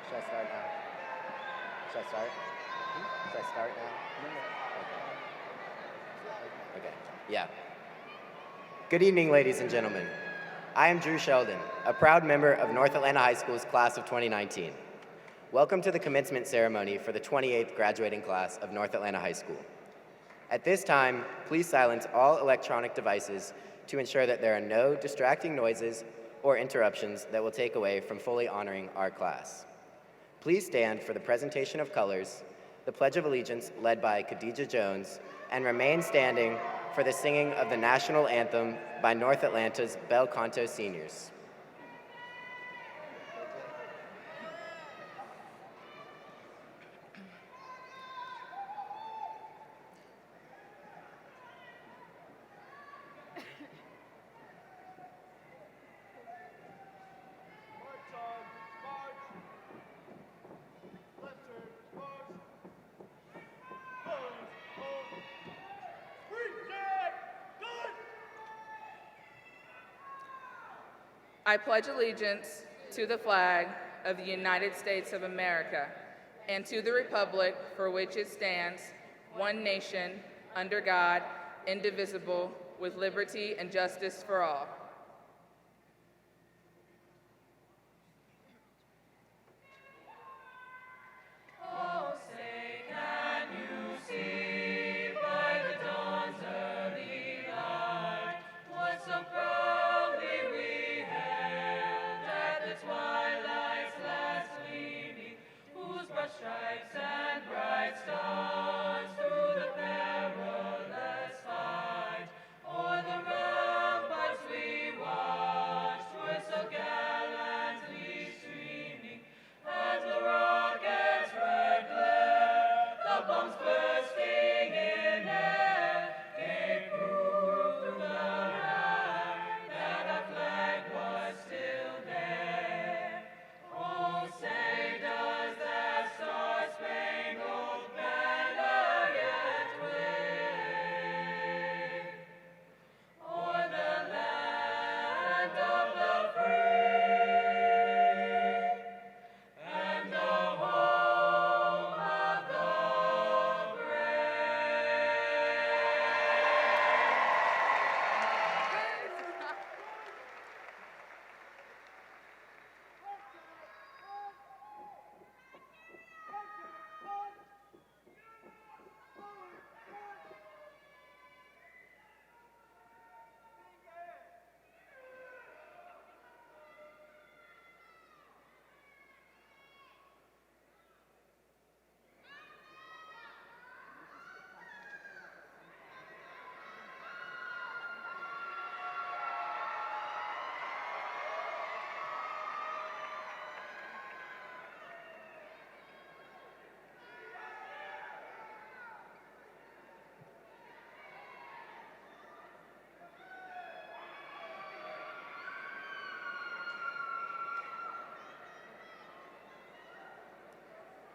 Should I start now? Should I start? Should I start now? Okay. Yeah. Good evening, ladies and gentlemen. I am Drew Sheldon, a proud member of North Atlanta High School's class of 2019. Welcome to the commencement ceremony for the 28th graduating class of North Atlanta High School. At this time, please silence all electronic devices to ensure that there are no distracting noises or interruptions that will take away from fully honoring our class. Please stand for the presentation of colors, the Pledge of Allegiance led by Khadija Jones, and remain standing for the singing of the national anthem by North Atlanta's Bel Canto seniors. I pledge allegiance to the flag of the United States of America and to the republic for which it stands, one nation, under God, indivisible, with liberty and justice for all.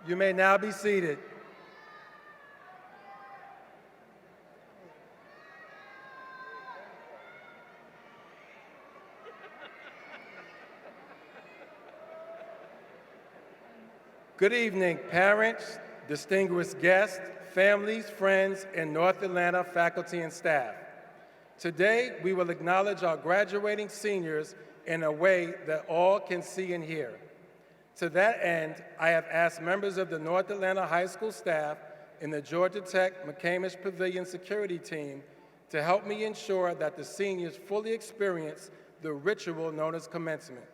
You may now be seated. Good evening, parents, distinguished guests, families, friends, and North Atlanta faculty and staff. Today, we will acknowledge our graduating seniors in a way that all can see and hear. To that end, I have asked members of the North Atlanta High School staff and the Georgia Tech McCamish Pavilion security team to help me ensure that the seniors fully experience the ritual known as commencement.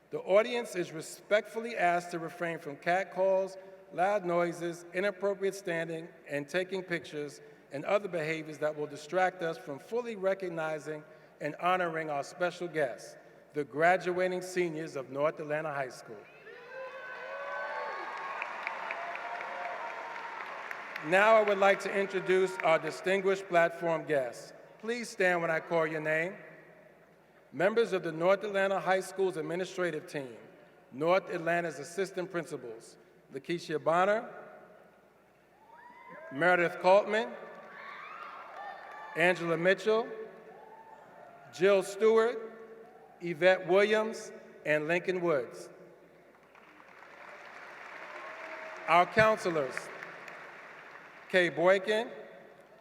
The audience is respectfully asked to refrain from catcalls, loud noises, inappropriate standing, and taking pictures, and other behaviors that will distract us from fully recognizing and honoring our special guests, the graduating seniors of North Atlanta High School. Now I would like to introduce our distinguished platform guests. Please stand when I call your name. Members of the North Atlanta High School's administrative team, North Atlanta's assistant principals, Lakeisha Bonner, Meredith Coltman, Angela Mitchell, Jill Stewart, Yvette Williams, and Lincoln Woods. Our counselors, Kay Boykin,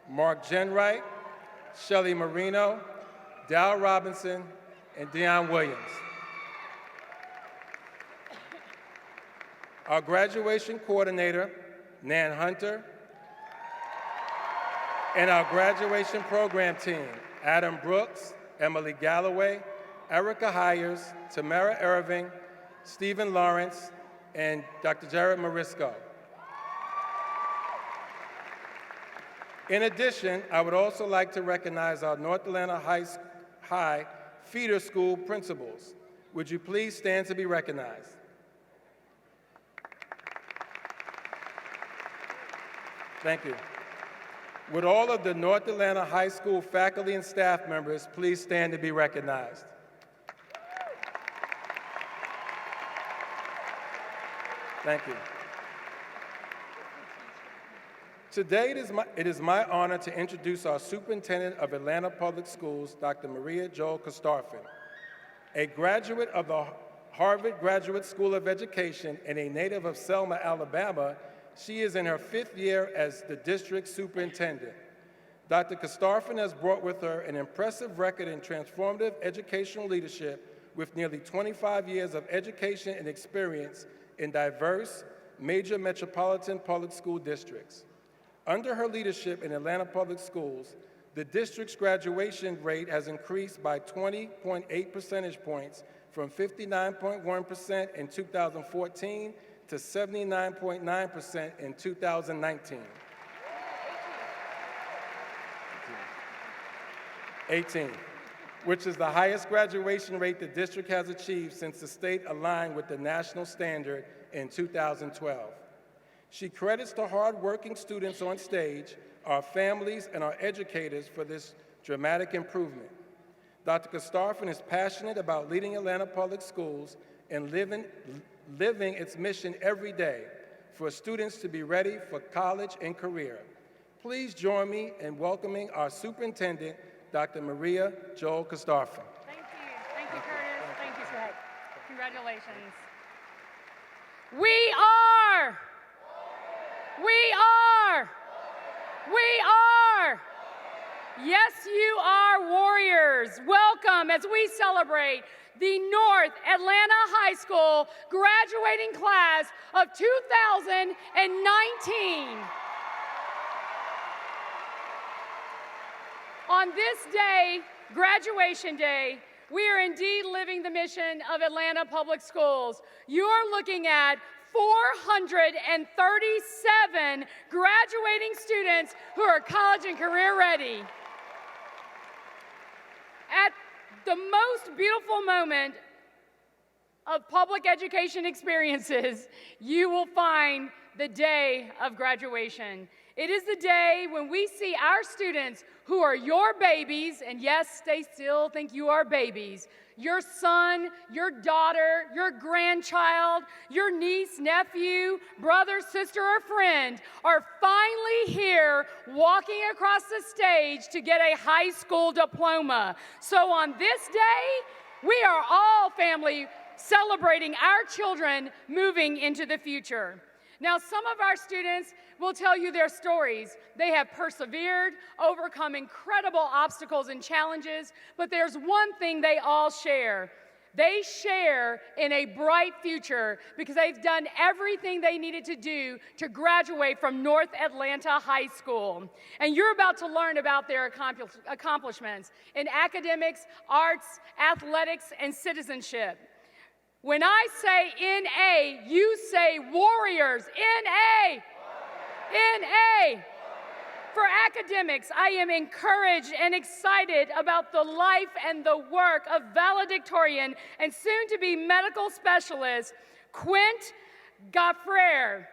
Mark Jenwright, Shelley Marino, Dal Robinson, and Deion Williams. Our graduation coordinator, Nan Hunter, and our graduation program team, Adam Brooks, Emily Galloway, Erica Hires, Tamara Irving, Stephen Lawrence, and Dr. Jared Morisco. In addition, I would also like to recognize our North Atlanta High feeder school principals. Would you please stand to be recognized? Thank you. Would all of the North Atlanta High School faculty and staff members please stand to be recognized? Thank you. Today, it is my honor to introduce our Superintendent of Atlanta Public Schools, Dr. Maria Joel Kostarfin. A graduate of the Harvard Graduate School of Education and a native of Selma, Alabama, she is in her 5th year as the district superintendent. Dr. Kostarfin has brought with her an impressive record in transformative educational leadership with nearly 25 years of education and experience in diverse, major metropolitan public school districts. Under her leadership in Atlanta Public Schools, the district's graduation rate has increased by 20.8 percentage points from 59.1% in 2014 to 79.9% in 2019. 18, which is the highest graduation rate the district has achieved since the state aligned with the national standard in 2012. She credits the hard-working students on stage, our families, and our educators for this dramatic improvement. Dr. Kostarfin is passionate about leading Atlanta Public Schools and living its mission every day for students to be ready for college and career. Please join me in welcoming our superintendent, Dr. Maria Joel Kostarfin. Thank you. Thank you, Curtis. Thank you, Zach. Congratulations. We are. Yes, you are warriors. Welcome as we celebrate the North Atlanta High School graduating class of 2019. On this day, graduation day, we are indeed living the mission of Atlanta Public Schools. You are looking at 437 graduating students who are college and career ready. At the most beautiful moment of public education experiences, you will find the day of graduation. It is the day when we see our students who are your babies, and yes, they still think you are babies, your son, your daughter, your grandchild, your niece, nephew, brother, sister, or friend are finally here walking across the stage to get a high school diploma. So on this day, we are all family celebrating our children moving into the future. Now, some of our students will tell you their stories. They have persevered, overcome incredible obstacles and challenges, but there's one thing they all share. They share in a bright future because they've done everything they needed to do to graduate from North Atlanta High School. And you're about to learn about their accomplishments in academics, arts, athletics, and citizenship. When I say N-A, you say warriors. N-A. N-A. For academics, I am encouraged and excited about the life and the work of valedictorian and soon-to-be medical specialist, Quint Gaffrere.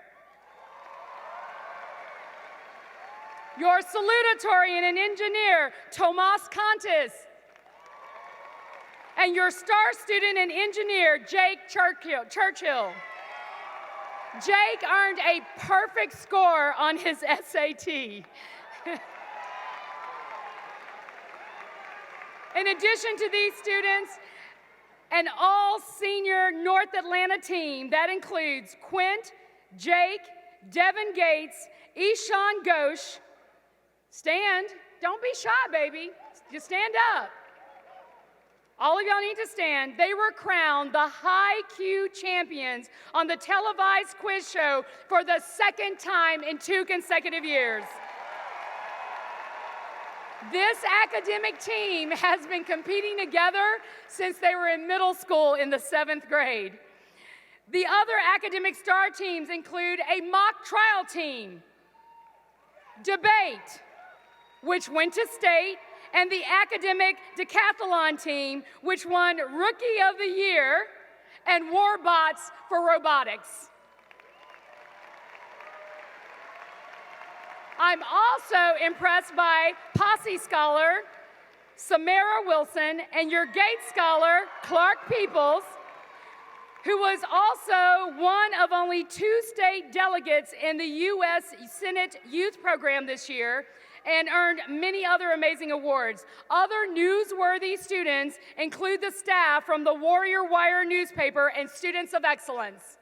Your salutatorian and engineer, Tomas Contis. And your star student and engineer, Jake Churchill. Jake earned a perfect score on his SAT. In addition to these students, an all-senior North Atlanta team that includes Quint, Jake, Devin Gates, Ishan Ghosh. Stand. Don't be shy, baby. Just stand up. All of y'all need to stand. They were crowned the High Q champions on the televised quiz show for the second time in 2 consecutive years. This academic team has been competing together since they were in middle school in the 7th grade. The other academic star teams include a mock trial team, debate, which went to state, and the academic decathlon team, which won Rookie of the Year, and Warbots for robotics. I'm also impressed by Posse Scholar Samara Wilson and your Gates Scholar Clark Peoples, who was also one of only 2 state delegates in the U.S. Senate Youth Program this year, and earned many other amazing awards. Other newsworthy students include the staff from the Warrior Wire newspaper and Students of Excellence.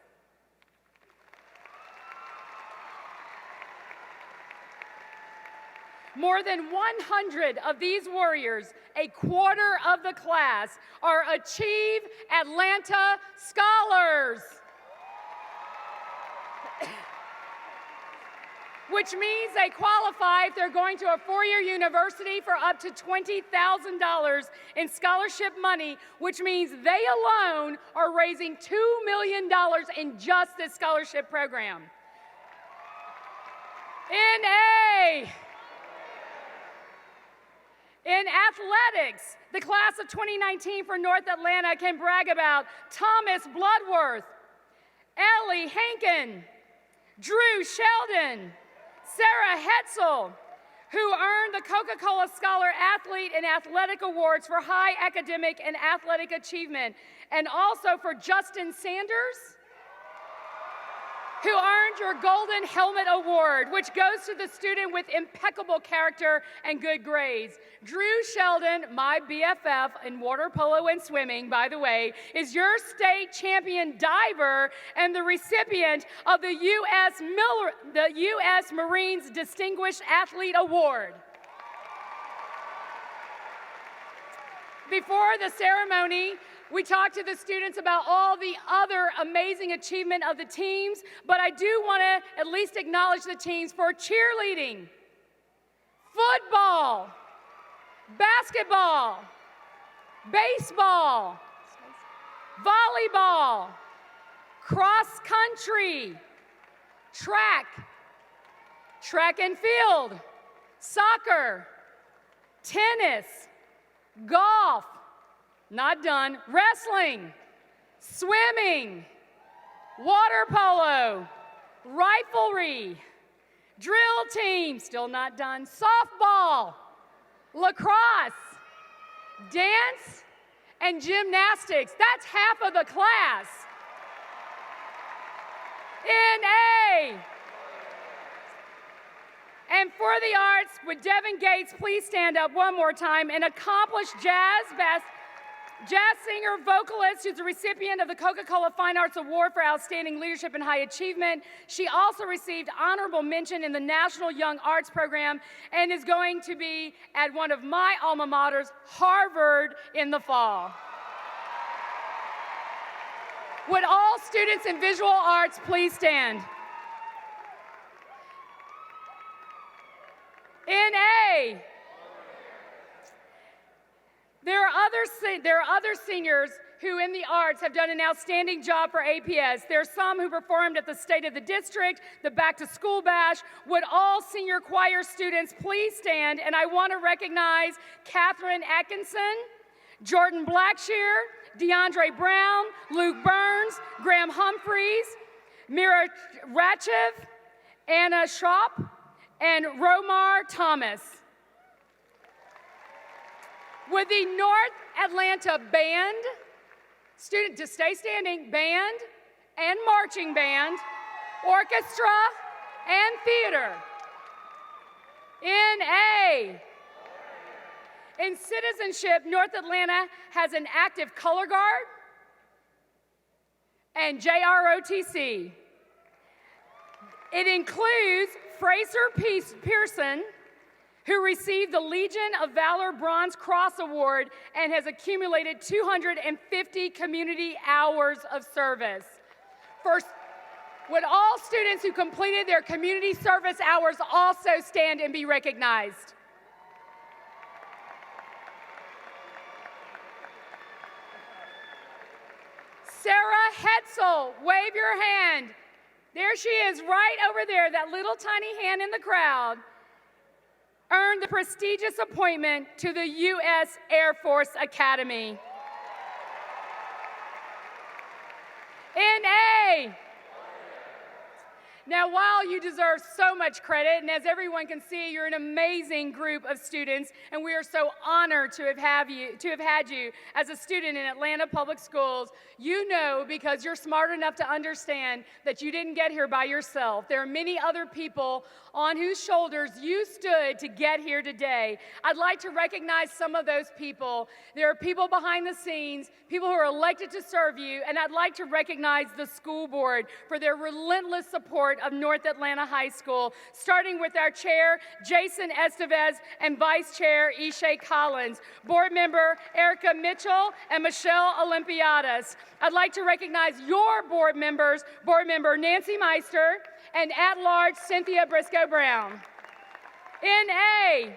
More than 100 of these warriors, a quarter of the class, are Achieve Atlanta Scholars, which means they qualify if they're going to a 4-year university for up to $20,000 in scholarship money, which means they alone are raising $2 million in just this scholarship program. In athletics, the class of 2019 for North Atlanta can brag about Thomas Bloodworth, Ellie Hankin, Drew Sheldon, Sarah Hetzel, who earned the Coca-Cola Scholar Athlete and Athletic Awards for high academic and athletic achievement, and also for Justin Sanders, who earned your Golden Helmet Award, which goes to the student with impeccable character and good grades. Drew Sheldon, my BFF in water polo and swimming, by the way, is your state champion diver and the recipient of the U.S. Marines Distinguished Athlete Award. Before the ceremony, we talked to the students about all the other amazing achievement of the teams, but I do want to at least acknowledge the teams for cheerleading, football, basketball, baseball, volleyball, cross country, track and field, soccer, tennis, golf, not done, wrestling, swimming, water polo, riflery, drill team, still not done, softball, lacrosse, dance, and gymnastics. That's half of the class. In A. And for the arts, would Devin Gates please stand up one more time? An accomplished jazz singer, vocalist, who's a recipient of the Coca-Cola Fine Arts Award for Outstanding Leadership and High Achievement. She also received honorable mention in the National Young Arts Program and is going to be at one of my alma maters, Harvard, in the fall. Would all students in visual arts please stand? In A. There are other seniors who in the arts have done an outstanding job for APS. There are some who performed at the State of the District, the Back to School Bash. Would all senior choir students please stand? And I want to recognize Catherine Atkinson, Jordan Blackshear, DeAndre Brown, Luke Burns, Graham Humphreys, Mira Ratchev, Anna Schropp, and Romar Thomas. Would the North Atlanta Band, student to stay standing, band and marching band, orchestra and theater. In A. In citizenship, North Atlanta has an active color guard and JROTC. It includes Fraser Pearson, who received the Legion of Valor Bronze Cross Award and has accumulated 250 community hours of service. First, would all students who completed their community service hours also stand and be recognized? Sarah Hetzel, wave your hand. There she is, right over there, that little tiny hand in the crowd. Earned the prestigious appointment to the U.S. Air Force Academy. N.A. Now, while you deserve so much credit, and as everyone can see, you're an amazing group of students, and we are so honored to have had you as a student in Atlanta Public Schools. You know, because you're smart enough to understand that you didn't get here by yourself. There are many other people on whose shoulders you stood to get here today. I'd like to recognize some of those people. There are people behind the scenes, people who are elected to serve you, and I'd like to recognize the school board for their relentless support of North Atlanta High School, starting with our chair, Jason Estevez, and vice chair, Ishay Collins, board member, Erica Mitchell, and Michelle Olympiadis. I'd like to recognize your board members, board member Nancy Meister, and at-large Cynthia Briscoe-Brown. N.A.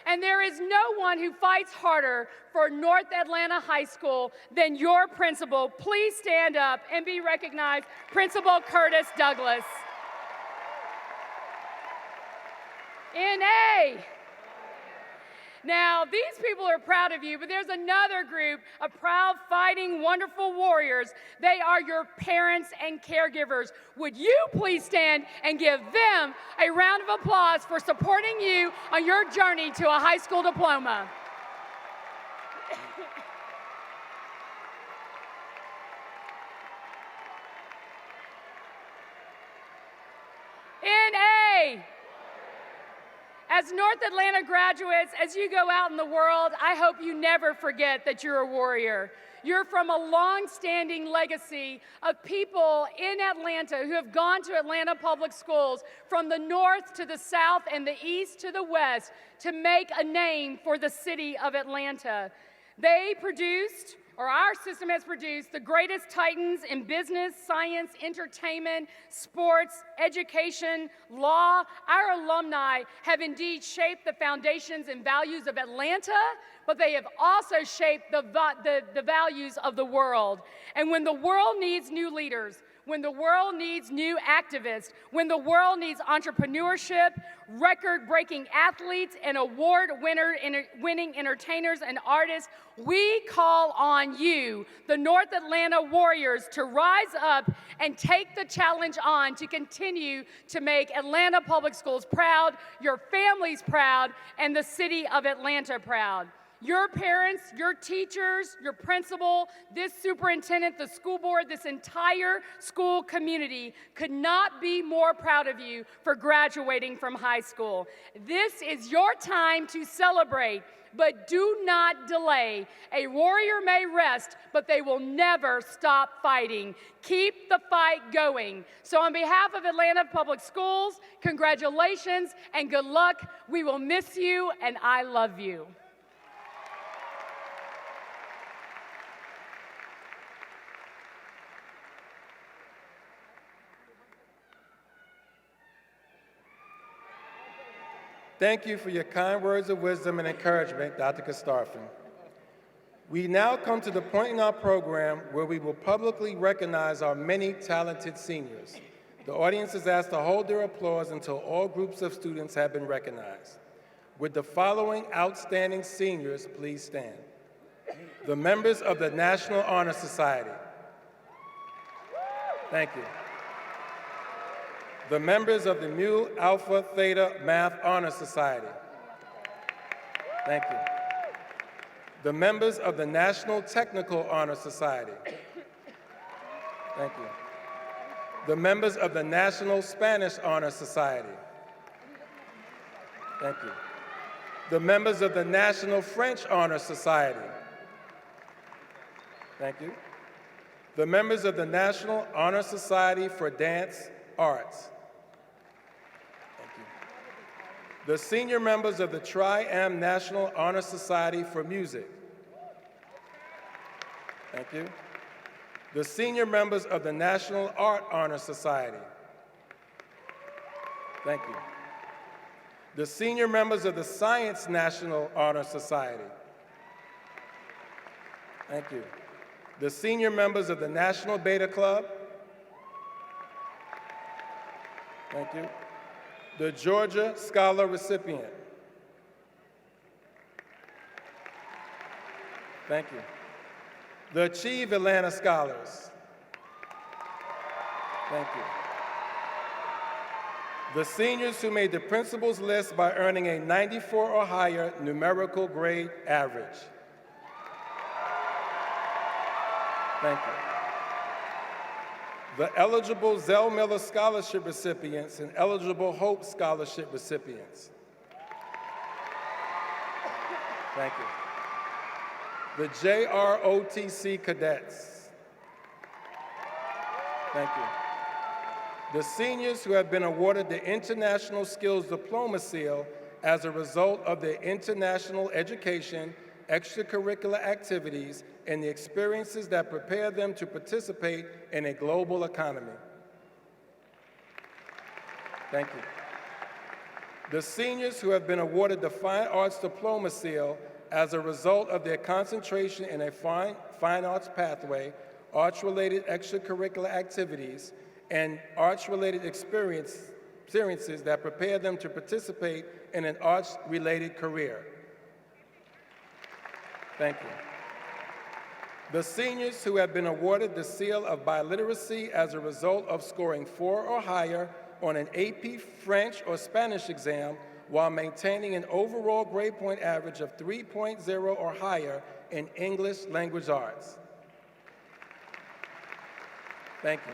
And there is no one who fights harder for North Atlanta High School than your principal. Please stand up and be recognized, Principal Curtis Douglas. N.A. Now, these people are proud of you, but there's another group of proud, fighting, wonderful warriors. They are your parents and caregivers. Would you please stand and give them a round of applause for supporting you on your journey to a high school diploma? N.A. As North Atlanta graduates, as you go out in the world, I hope you never forget that you're a warrior. You're from a long-standing legacy of people in Atlanta who have gone to Atlanta Public Schools from the north to the south and the east to the west to make a name for the city of Atlanta. They produced, or our system has produced, the greatest titans in business, science, entertainment, sports, education, law. Our alumni have indeed shaped the foundations and values of Atlanta, but they have also shaped the values of the world. And when the world needs new leaders, when the world needs new activists, when the world needs entrepreneurship, record-breaking athletes, and award-winning entertainers and artists, we call on you, the North Atlanta Warriors, to rise up and take the challenge on to continue to make Atlanta Public Schools proud, your families proud, and the city of Atlanta proud. Your parents, your teachers, your principal, this superintendent, the school board, this entire school community could not be more proud of you for graduating from high school. This is your time to celebrate, but do not delay. A warrior may rest, but they will never stop fighting. Keep the fight going. So on behalf of Atlanta Public Schools, congratulations and good luck. We will miss you, and I love you. Thank you for your kind words of wisdom and encouragement, Dr. Kastarfin. We now come to the point in our program where we will publicly recognize our many talented seniors. The audience is asked to hold their applause until all groups of students have been recognized. Would the following outstanding seniors please stand? The members of the National Honor Society. Thank you. The members of the Mu Alpha Theta Math Honor Society. Thank you. The members of the National Technical Honor Society. Thank you. The members of the National Spanish Honor Society. Thank you. The members of the National French Honor Society. Thank you. The members of the National Honor Society for Dance, Arts. Thank you. The senior members of the Tri-Am National Honor Society for Music. Thank you. The senior members of the National Art Honor Society. Thank you. The senior members of the Science National Honor Society. Thank you. The senior members of the National Beta Club. Thank you. The Georgia Scholar recipient. Thank you. The Achieve Atlanta Scholars. Thank you. The seniors who made the principal's list by earning a 94 or higher numerical grade average. Thank you. The eligible Zell Miller Scholarship recipients and eligible Hope Scholarship recipients. Thank you. The JROTC cadets. Thank you. The seniors who have been awarded the International Skills Diploma Seal as a result of their international education, extracurricular activities, and the experiences that prepare them to participate in a global economy. Thank you. The seniors who have been awarded the Fine Arts Diploma Seal as a result of their concentration in a fine arts pathway, arts-related extracurricular activities, and arts-related experiences that prepare them to participate in an arts-related career. Thank you. The seniors who have been awarded the Seal of Biliteracy as a result of scoring 4 or higher on an AP French or Spanish exam while maintaining an overall grade point average of 3.0 or higher in English language arts. Thank you.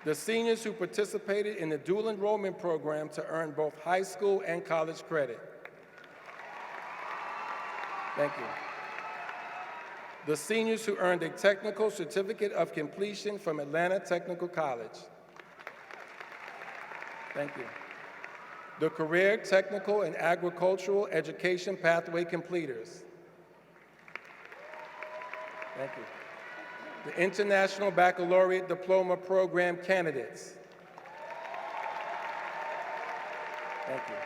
The seniors who participated in the dual enrollment program to earn both high school and college credit. Thank you. The seniors who earned a technical certificate of completion from Atlanta Technical College. Thank you. The career, technical, and agricultural education pathway completers. Thank you. The International Baccalaureate Diploma Program candidates. Thank you.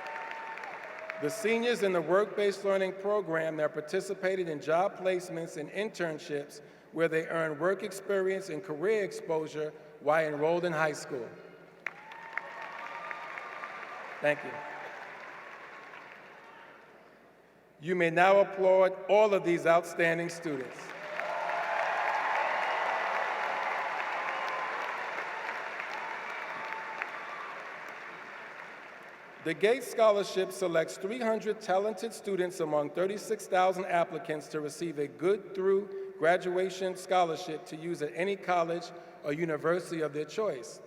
The seniors in the work-based learning program that participated in job placements and internships where they earned work experience and career exposure while enrolled in high school. Thank you. You may now applaud all of these outstanding students. The Gates Scholarship selects 300 talented students among 36,000 applicants to receive a Good Through Graduation Scholarship to use at any college or university of their choice.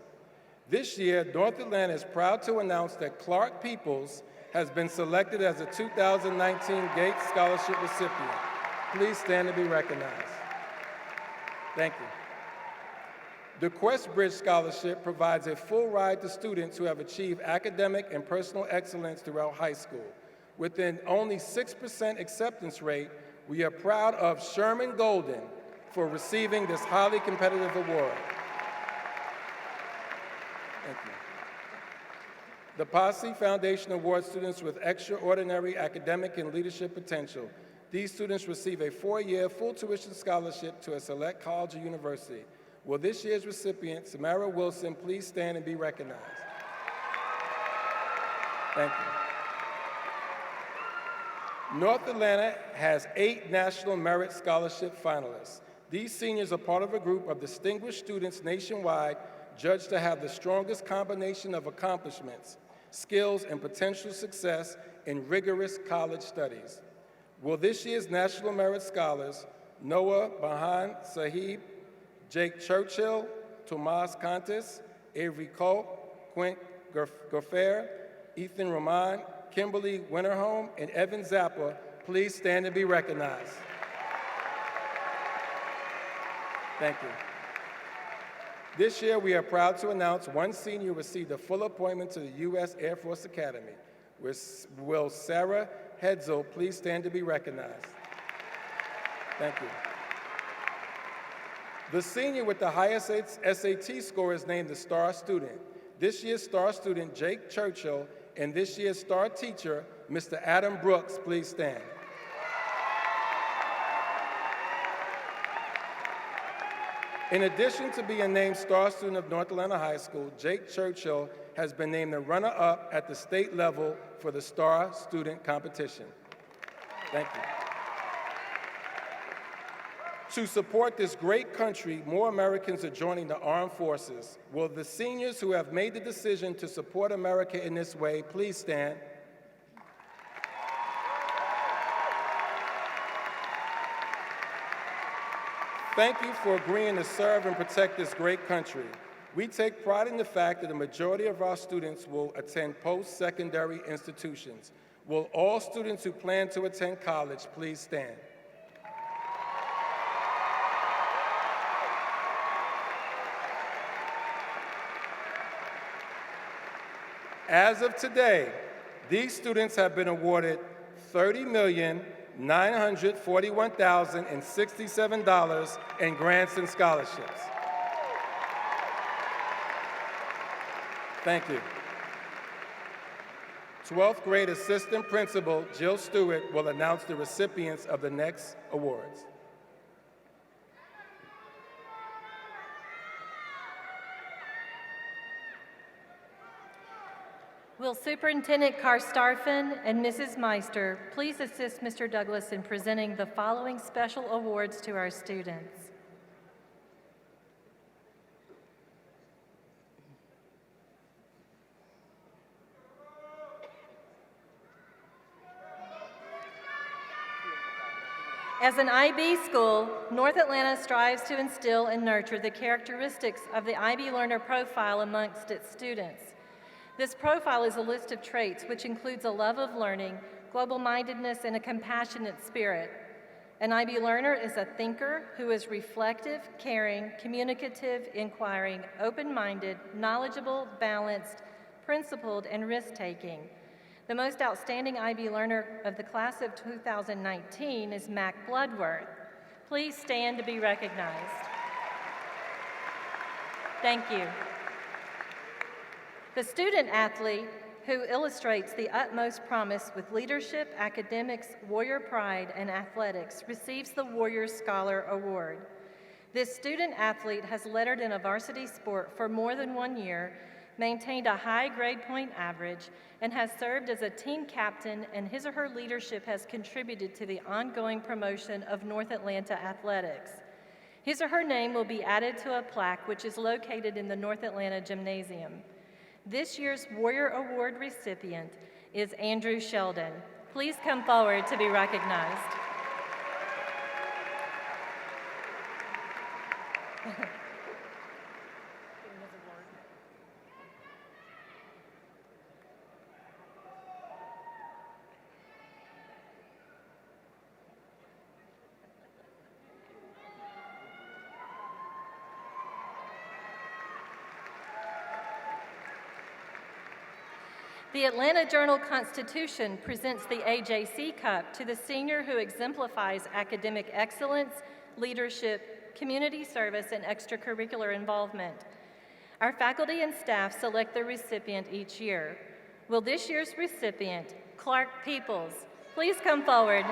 This year, North Atlanta is proud to announce that Clark Peoples has been selected as a 2019 Gates Scholarship recipient. Please stand to be recognized. Thank you. The Quest Bridge Scholarship provides a full ride to students who have achieved academic and personal excellence throughout high school. With an only 6% acceptance rate, we are proud of Sherman Golden for receiving this highly competitive award. Thank you. The Posse Foundation awards students with extraordinary academic and leadership potential. These students receive a 4-year full tuition scholarship to a select college or university. Will this year's recipient, Samara Wilson, please stand and be recognized? Thank you. North Atlanta has 8 National Merit Scholarship finalists. These seniors are part of a group of distinguished students nationwide judged to have the strongest combination of accomplishments, skills, and potential success in rigorous college studies. Will this year's National Merit Scholars, Noah Bahan Sahib, Jake Churchill, Tomas Contis, Avery Culp, Quint Goffair, Ethan Roman, Kimberly Winterholm, and Evan Zappa, please stand and be recognized. Thank you. This year, we are proud to announce one senior received a full appointment to the U.S. Air Force Academy. Will Sarah Hetzel please stand to be recognized? Thank you. The senior with the highest SAT score is named the Star Student. This year's Star Student, Jake Churchill, and this year's Star Teacher, Mr. Adam Brooks, please stand. In addition to being named Star Student of North Atlanta High School, Jake Churchill has been named the runner-up at the state level for the Star Student competition. Thank you. To support this great country, more Americans are joining the armed forces. Will the seniors who have made the decision to support America in this way please stand? Thank you for agreeing to serve and protect this great country. We take pride in the fact that the majority of our students will attend post-secondary institutions. Will all students who plan to attend college please stand? As of today, these students have been awarded $30,941,067 in grants and scholarships. Thank you. 12th grade Assistant Principal Jill Stewart will announce the recipients of the next awards. Will Superintendent Karstafen and Mrs. Meister please assist Mr. Douglas in presenting the following special awards to our students? As an IB school, North Atlanta strives to instill and nurture the characteristics of the IB learner profile amongst its students. This profile is a list of traits which includes a love of learning, global-mindedness, and a compassionate spirit. An IB learner is a thinker who is reflective, caring, communicative, inquiring, open-minded, knowledgeable, balanced, principled, and risk-taking. The most outstanding IB learner of the class of 2019 is Mac Bloodworth. Please stand to be recognized. Thank you. The student athlete who illustrates the utmost promise with leadership, academics, warrior pride, and athletics receives the Warrior Scholar Award. This student athlete has lettered in a varsity sport for more than 1 year, maintained a high grade point average, and has served as a team captain, and his or her leadership has contributed to the ongoing promotion of North Atlanta athletics. His or her name will be added to a plaque which is located in the North Atlanta Gymnasium. This year's Warrior Award recipient is Andrew Sheldon. Please come forward to be recognized. The Atlanta Journal-Constitution presents the AJC Cup to the senior who exemplifies academic excellence, leadership, community service, and extracurricular involvement. Our faculty and staff select the recipient each year. Will this year's recipient, Clark Peoples, please come forward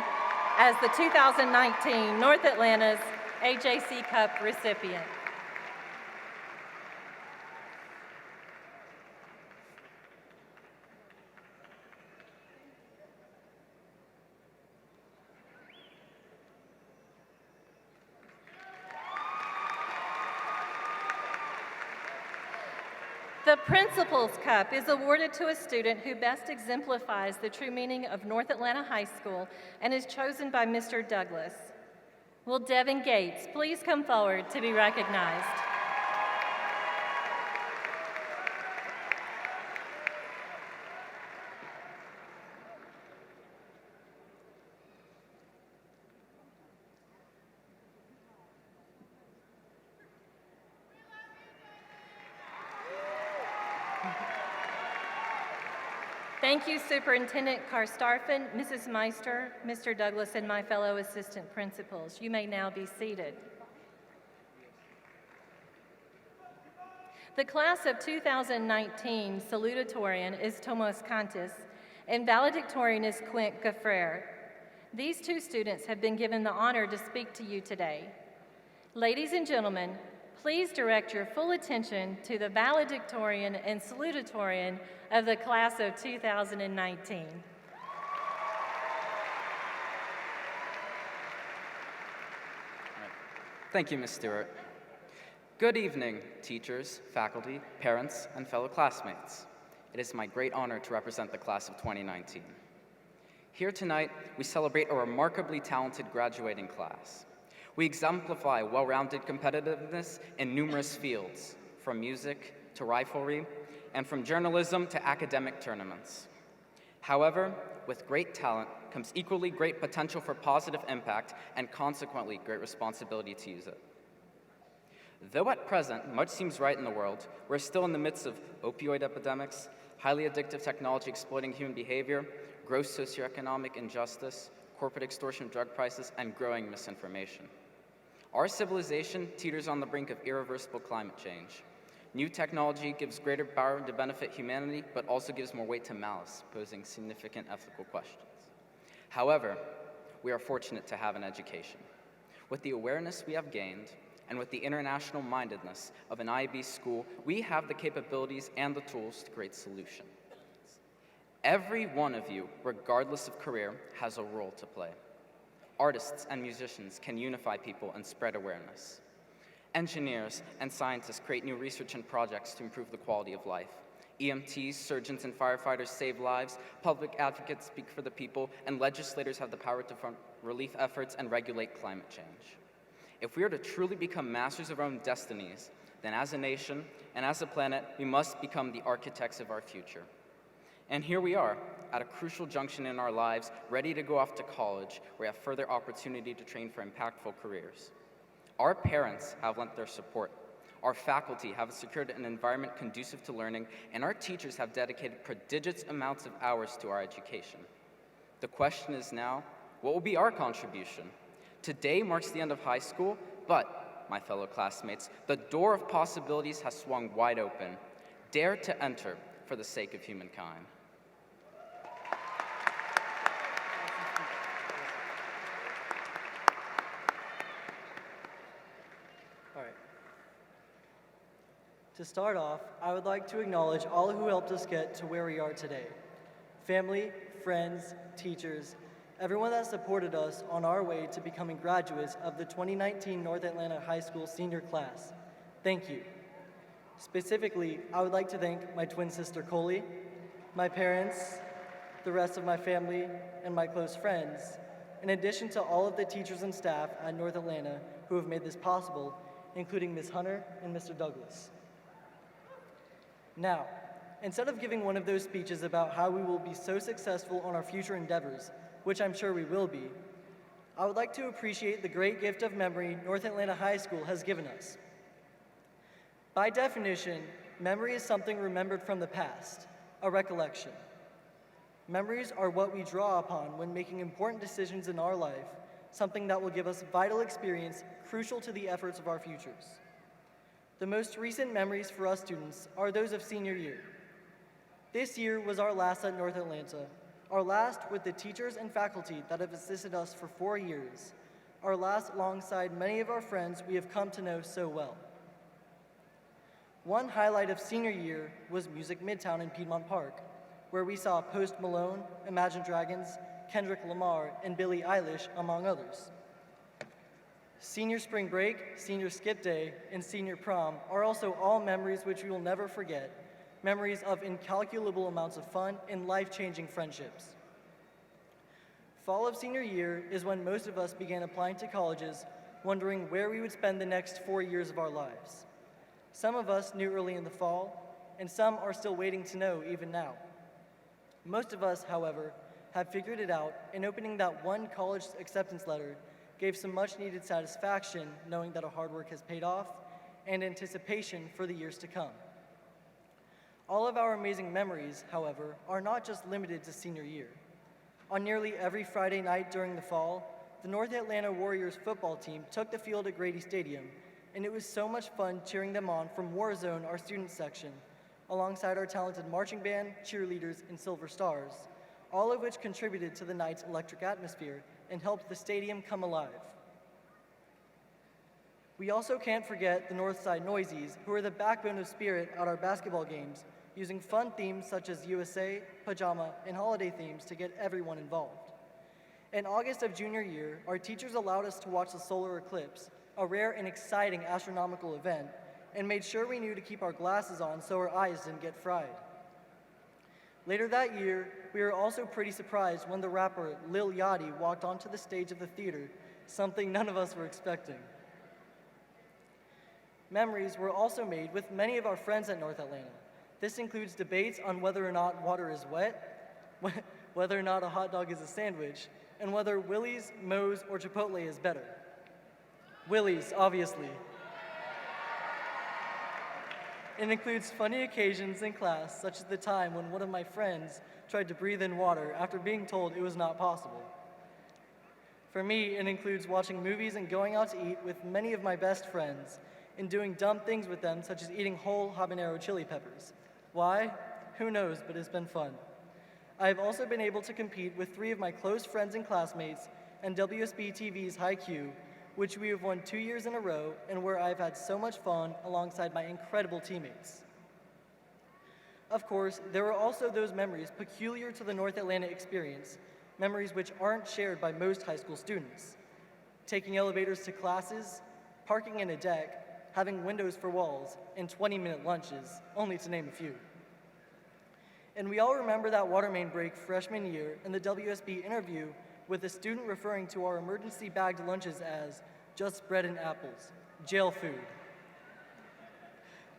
as the 2019 North Atlanta's AJC Cup recipient? The Principal's Cup is awarded to a student who best exemplifies the true meaning of North Atlanta High School and is chosen by Mr. Douglas. Will Devin Gates please come forward to be recognized? Thank you, Superintendent Karstarfin, Mrs. Meister, Mr. Douglas, and my fellow assistant principals. You may now be seated. The class of 2019 salutatorian is Tomas Cantis, and valedictorian is Quint Gaffrer. These two students have been given the honor to speak to you today. Ladies and gentlemen, please direct your full attention to the valedictorian and salutatorian of the class of 2019. Thank you, Ms. Stewart. Good evening, teachers, faculty, parents, and fellow classmates. It is my great honor to represent the class of 2019. Here tonight, we celebrate a remarkably talented graduating class. We exemplify well-rounded competitiveness in numerous fields, from music to riflery, and from journalism to academic tournaments. However, with great talent comes equally great potential for positive impact and consequently great responsibility to use it. Though at present much seems right in the world, we're still in the midst of opioid epidemics, highly addictive technology exploiting human behavior, gross socioeconomic injustice, corporate extortion of drug prices, and growing misinformation. Our civilization teeters on the brink of irreversible climate change. New technology gives greater power to benefit humanity, but also gives more weight to malice, posing significant ethical questions. However, we are fortunate to have an education. With the awareness we have gained, and with the international mindedness of an IB school, we have the capabilities and the tools to create solutions. Every one of you, regardless of career, has a role to play. Artists and musicians can unify people and spread awareness. Engineers and scientists create new research and projects to improve the quality of life. EMTs, surgeons, and firefighters save lives, public advocates speak for the people, and legislators have the power to fund relief efforts and regulate climate change. If we are to truly become masters of our own destinies, then as a nation and as a planet, we must become the architects of our future. And here we are, at a crucial junction in our lives, ready to go off to college, where we have further opportunity to train for impactful careers. Our parents have lent their support. Our faculty have secured an environment conducive to learning, and our teachers have dedicated prodigious amounts of hours to our education. The question is now, what will be our contribution? Today marks the end of high school, but, my fellow classmates, the door of possibilities has swung wide open. Dare to enter for the sake of humankind. All right. To start off, I would like to acknowledge all who helped us get to where we are today. Family, friends, teachers, everyone that supported us on our way to becoming graduates of the 2019 North Atlanta High School senior class. Thank you. Specifically, I would like to thank my twin sister Coley, my parents, the rest of my family, and my close friends, in addition to all of the teachers and staff at North Atlanta who have made this possible, including Ms. Hunter and Mr. Douglas. Now, instead of giving one of those speeches about how we will be so successful on our future endeavors, which I'm sure we will be, I would like to appreciate the great gift of memory North Atlanta High School has given us. By definition, memory is something remembered from the past, a recollection. Memories are what we draw upon when making important decisions in our life, something that will give us vital experience crucial to the efforts of our futures. The most recent memories for us students are those of senior year. This year was our last at North Atlanta, our last with the teachers and faculty that have assisted us for 4 years, our last alongside many of our friends we have come to know so well. One highlight of senior year was Music Midtown in Piedmont Park, where we saw Post Malone, Imagine Dragons, Kendrick Lamar, and Billie Eilish, among others. Senior spring break, senior skip day, and senior prom are also all memories which we will never forget, memories of incalculable amounts of fun and life-changing friendships. Fall of senior year is when most of us began applying to colleges, wondering where we would spend the next 4 years of our lives. Some of us knew early in the fall, and some are still waiting to know even now. Most of us, however, have figured it out, and opening that one college acceptance letter gave some much-needed satisfaction knowing that our hard work has paid off, and anticipation for the years to come. All of our amazing memories, however, are not just limited to senior year. On nearly every Friday night during the fall, the North Atlanta Warriors football team took the field at Grady Stadium, and it was so much fun cheering them on from War Zone, our student section, alongside our talented marching band, cheerleaders, and Silver Stars, all of which contributed to the night's electric atmosphere and helped the stadium come alive. We also can't forget the Northside Noisies, who are the backbone of spirit at our basketball games, using fun themes such as USA, pajama, and holiday themes to get everyone involved. In August of junior year, our teachers allowed us to watch the solar eclipse, a rare and exciting astronomical event, and made sure we knew to keep our glasses on so our eyes didn't get fried. Later that year, we were also pretty surprised when the rapper Lil Yachty walked onto the stage of the theater, something none of us were expecting. Memories were also made with many of our friends at North Atlanta. This includes debates on whether or not water is wet, whether or not a hot dog is a sandwich, and whether Willie's, Moe's, or Chipotle is better. Willie's, obviously. It includes funny occasions in class, such as the time when one of my friends tried to breathe in water after being told it was not possible. For me, it includes watching movies and going out to eat with many of my best friends and doing dumb things with them, such as eating whole habanero chili peppers. Why? Who knows, but it's been fun. I have also been able to compete with 3 of my close friends and classmates and WSB TV's High Q, which we have won 2 years in a row and where I've had so much fun alongside my incredible teammates. Of course, there are also those memories peculiar to the North Atlanta experience, memories which aren't shared by most high school students. Taking elevators to classes, parking in a deck, having windows for walls, and 20-minute lunches, only to name a few. And we all remember that water main break freshman year and the WSB interview with a student referring to our emergency bagged lunches as just bread and apples, jail food.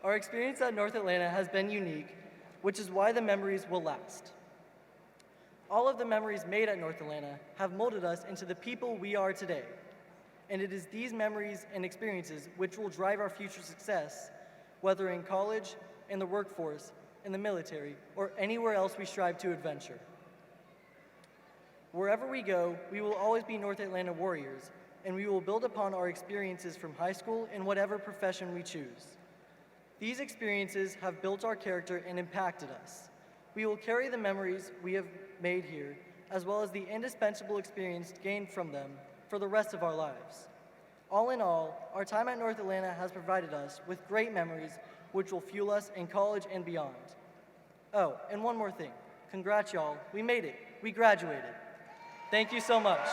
Our experience at North Atlanta has been unique, which is why the memories will last. All of the memories made at North Atlanta have molded us into the people we are today. And it is these memories and experiences which will drive our future success, whether in college, in the workforce, in the military, or anywhere else we strive to adventure. Wherever we go, we will always be North Atlanta Warriors, and we will build upon our experiences from high school in whatever profession we choose. These experiences have built our character and impacted us. We will carry the memories we have made here, as well as the indispensable experience gained from them for the rest of our lives. All in all, our time at North Atlanta has provided us with great memories which will fuel us in college and beyond. Oh, and one more thing. Congrats, y'all. We made it. We graduated. Thank you so much.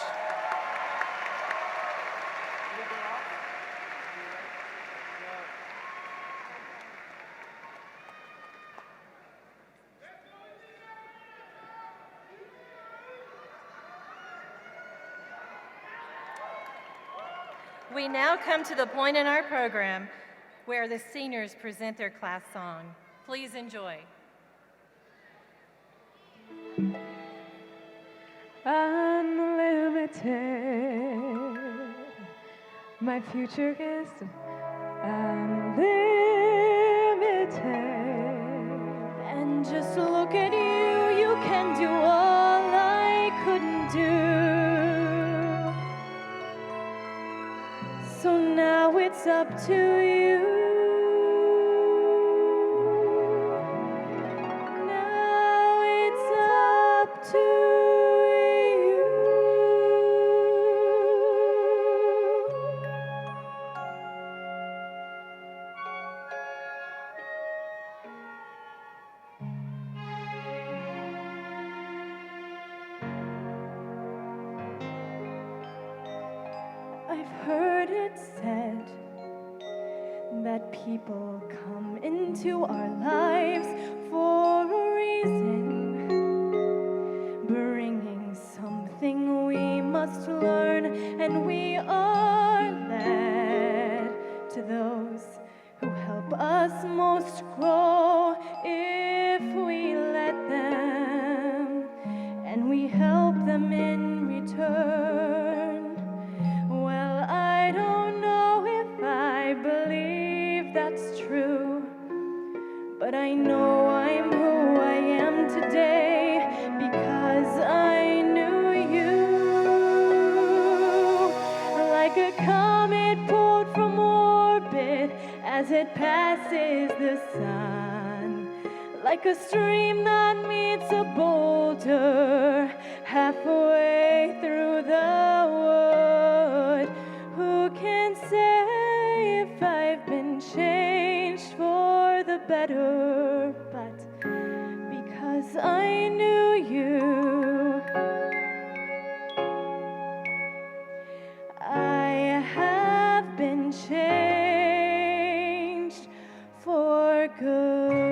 We now come to the point in our program where the seniors present their class song. Please enjoy. Unlimited, my future is unlimited. And just look at you, you can do all I couldn't do. So now it's up to you. Now it's up to you. I've heard it said that people come into our lives for a reason, bringing something we must learn, and we are led to those who help us most grow if we let them, and we help them in return. Well, I don't know if I believe that's true, but I know I sun, like a stream that meets a boulder halfway through the wood. Who can say if I've been changed for the better? But because I knew you, I have been changed for good.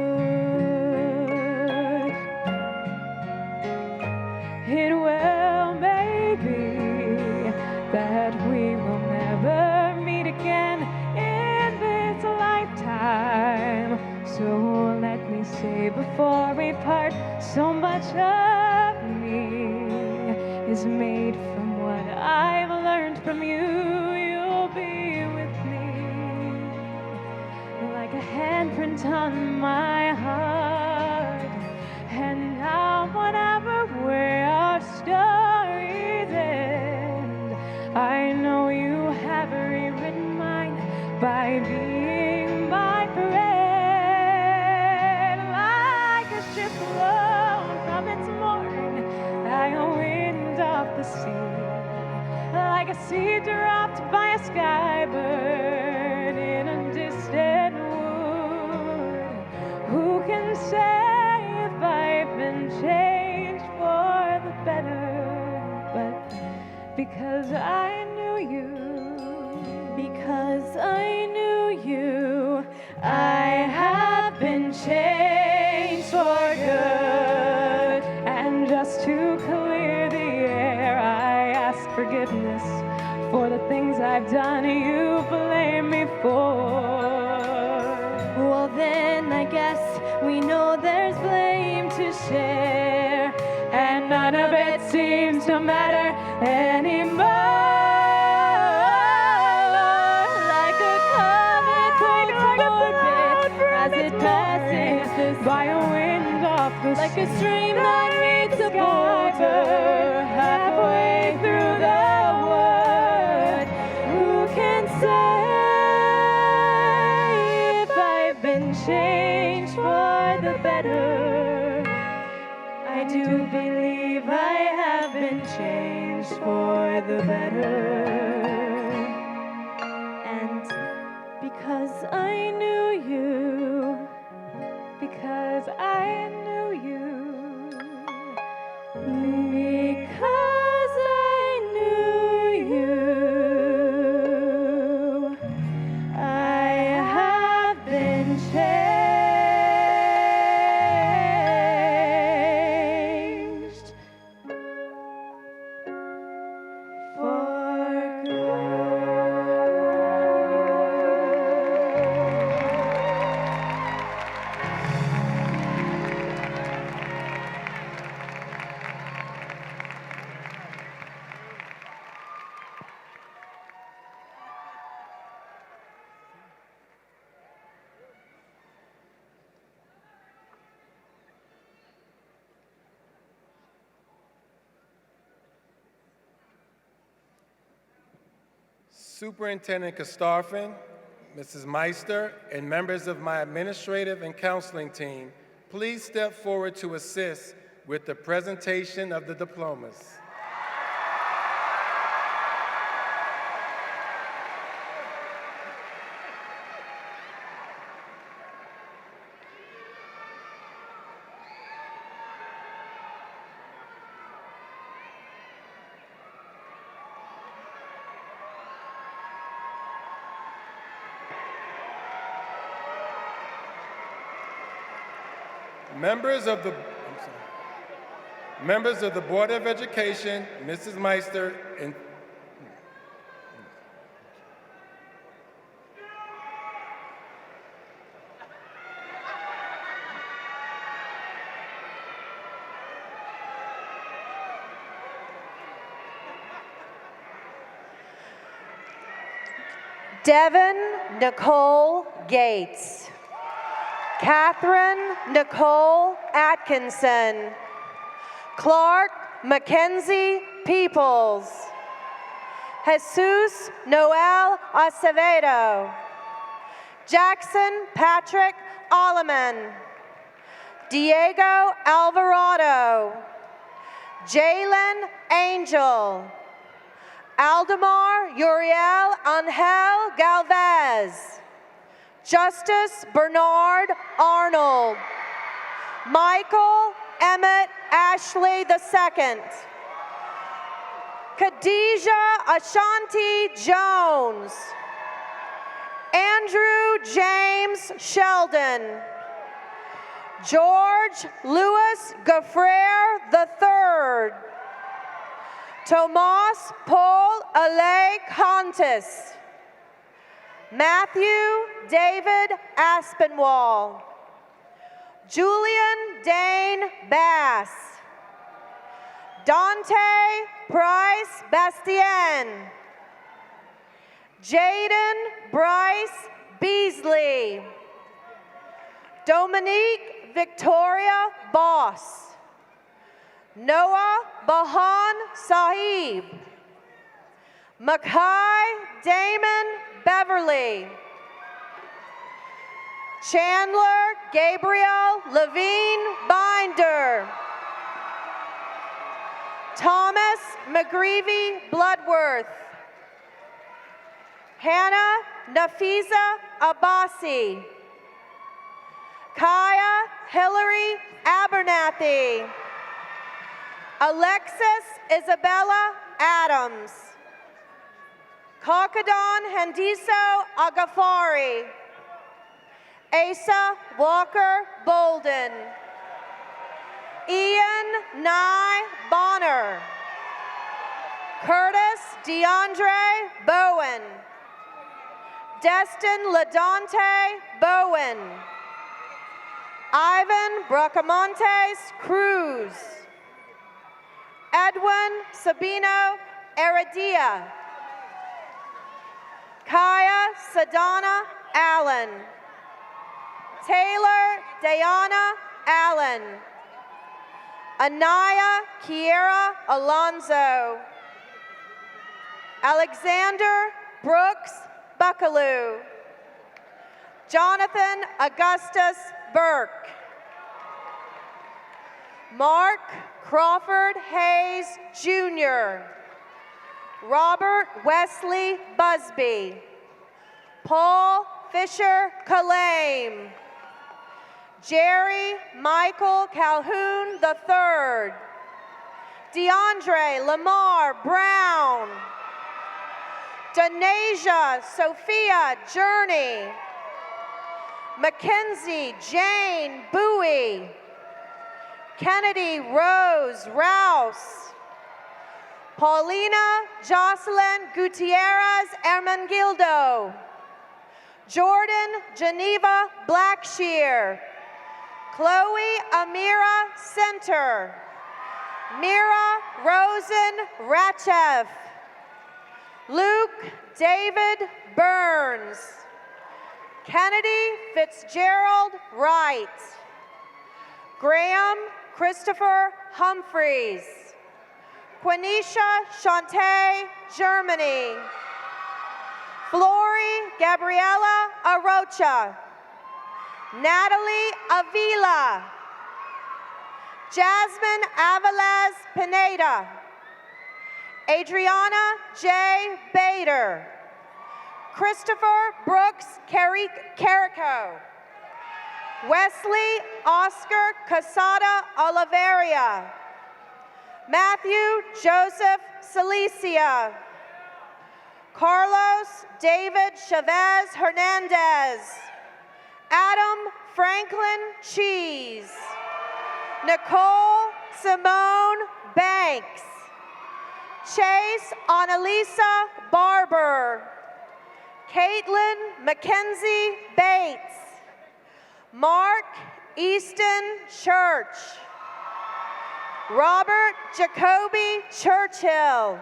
It well may be that we will never meet again in this lifetime. So let me say before we part, so much of me is made from what I've learned from you. You'll be with me like a handprint on my heart. And now whatever way our stories end, I know you have rewritten mine by being my friend. Like a ship blown from its mooring, like a wind off the sea, like a seed dropped by a skybird in a distant wood. Who can say if I've been changed for the better? But because I knew you, because I knew you, I have been changed for good. And just to clear the air, I ask forgiveness for the things I've done you blame me for. Well then I guess we know there's blame to share, and none of it seems to matter anymore. Like a comet from orbit as it passes by a wind off the sea, like a stream that meets a boulder halfway through the wood. Who can say if I've been changed for the better? I do believe I have been changed for the better. And because I knew you, because I knew you, because I knew you, I have been changed for Superintendent Kastarfin, Mrs. Meister, and members of my administrative and counseling team, please step forward to assist with the presentation of the diplomas. Members of the Board of Education, Mrs. Meister, and Devin Nicole Gates. Catherine Nicole Atkinson. Clark Mackenzie Peoples. Jesus Noel Acevedo. Jackson Patrick Alleman, Diego Alvarado, Jalen Angel, Aldemar Uriel Angel Galvez, Justice Bernard Arnold, Michael Emmett Ashley II, Khadijah Ashanti Jones, Andrew James Sheldon, George Louis Gaffrere III, Tomas Paul Ale Contis, Matthew David Aspinwall, Julian Dane Bass, Dante Price Bastien, Jaden Bryce Beasley, Dominique Victoria Boss, Noah Bahan Sahib, Mackay Damon Beverly, Chandler Gabriel Levine Binder, Thomas McGreevy Bloodworth, Hannah Nafiza Abbasi, Kaya Hillary Abernathy, Alexis Isabella Adams, Kakadon Hendiso Agafari, Asa Walker Bolden, Ian Nye Bonner, Curtis DeAndre Bowen, Destin LaDonte Bowen, Ivan Bracamontes Cruz, Edwin Sabino Heredia, Kaya Sadana Allen, Taylor Diana Allen, Anaya Kiera Alonzo, Alexander Brooks Buckaloo, Jonathan Augustus Burke, Mark Crawford Hayes Jr., Robert Wesley Busby, Paul Fisher Kalame, Jerry Michael Calhoun III, DeAndre Lamar Brown, Denasia Sophia Journey, Mackenzie Jane Bowie, Kennedy Rose Rouse, Paulina Jocelyn Gutierrez Ermengildo, Jordan Geneva Blackshear, Chloe Amira Center, Mira Rosen Rachev, Luke David Burns, Kennedy Fitzgerald Wright, Graham Christopher Humphreys, Quenisha Shante Germany, Flory Gabriela Arocha, Natalie Avila, Jasmine Avalez Pineda, Adriana J. Bader, Christopher Brooks Carrico, Wesley Oscar Casada Oliveria, Matthew Joseph Celicia, Carlos David Chavez Hernandez, Adam Franklin Cheese, Nicole Simone Banks, Chase Annalisa Barber, Caitlin Mackenzie Bates, Mark Easton Church, Robert Jacoby Churchill,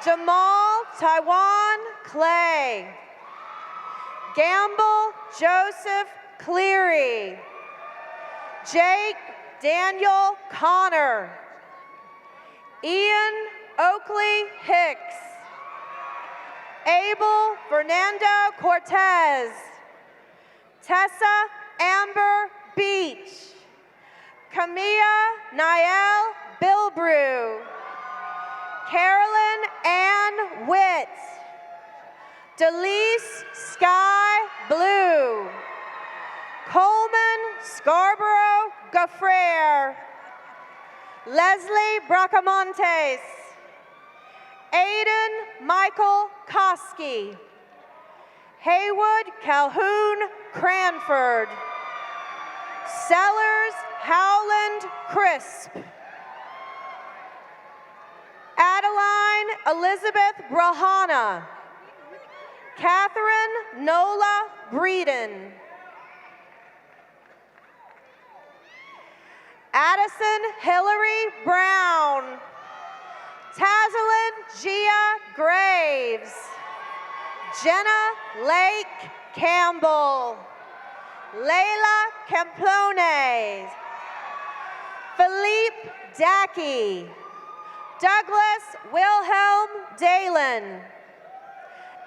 Jamal Taiwan Clay, Gamble Joseph Cleary, Jake Daniel Connor, Ian Oakley Hicks, Abel Fernando Cortez, Tessa Amber Beach, Camilla Niel Bilbrew, Carolyn Ann Witt, Delise Sky Blue, Coleman Scarborough Gaffrere, Leslie Bracamontes, Aiden Michael Koski, Haywood Calhoun Cranford, Sellers Howland Crisp, Adeline Elizabeth Brahana, Catherine Nola Breeden, Addison Hillary Brown, Tazalyn Gia Graves, Jenna Lake Campbell, Layla Camplones, Philippe Dackey, Douglas Wilhelm Dalen,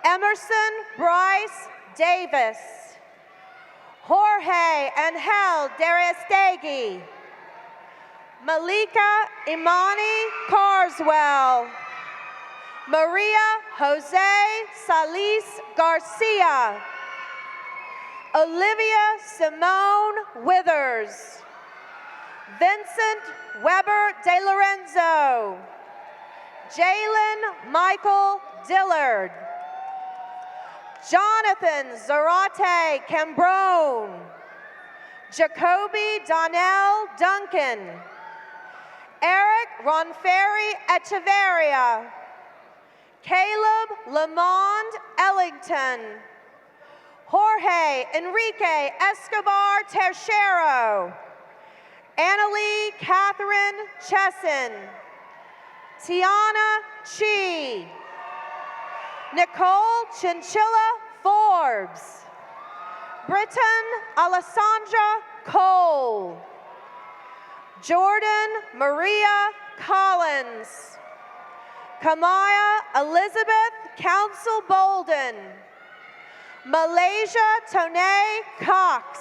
Emerson Bryce Davis, Jorge Angel Derestegi, Malika Imani Carswell, Maria Jose Salis Garcia, Olivia Simone Withers, Vincent Weber De Lorenzo, Jalen Michael Dillard, Jonathan Zarate Cambrone, Jacoby Donnell Duncan, Eric Ronferry Echeverria, Caleb Lamond Ellington, Jorge Enrique Escobar Tercero, Annalie Catherine Chesson, Tiana Chi, Nicole Chinchilla Forbes, Britton Alessandra Cole, Jordan Maria Collins, Kamaya Elizabeth Council Bolden, Malaysia Tone Cox,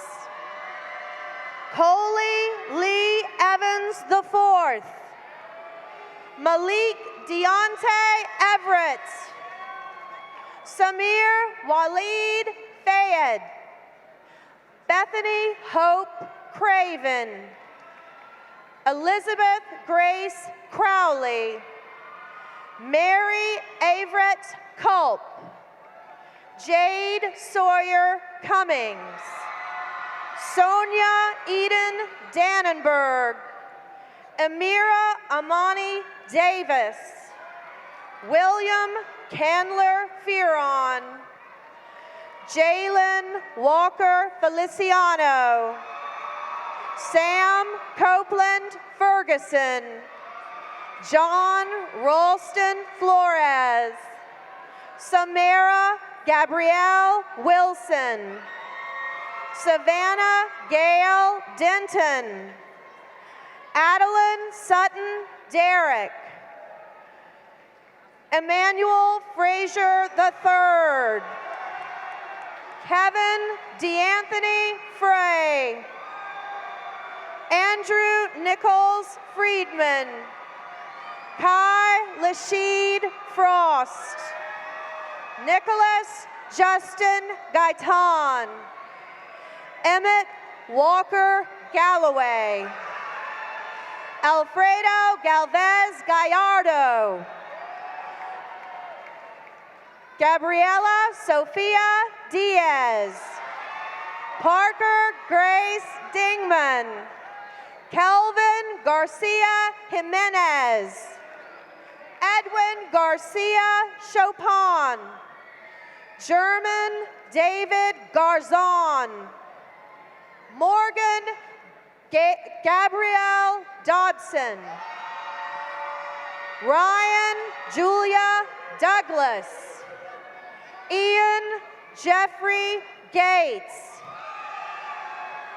Coley Lee Evans IV, Malik Deontay Everett, Samir Waleed Fayed, Bethany Hope Craven, Elizabeth Grace Crowley, Mary Averett Culp, Jade Sawyer Cummings, Sonia Eden Dannenberg, Amira Amani Davis, William Candler Fearon, Jalen Walker Feliciano, Sam Copeland Ferguson, John Ralston Flores, Samara Gabrielle Wilson, Savannah Gail Denton, Adeline Sutton Derrick, Emmanuel Frazier III, Kevin DeAnthony Frey, Andrew Nichols Friedman, Kai Lashid Frost, Nicholas Justin Gaitan, Emmett Walker Galloway, Alfredo Galvez Gallardo, Gabriela Sofia Diaz, Parker Grace Dingman, Kelvin Garcia Jimenez, Edwin Garcia Chopin, German David Garzon, Morgan Gabrielle Dodson, Ryan Julia Douglas, Ian Jeffrey Gates,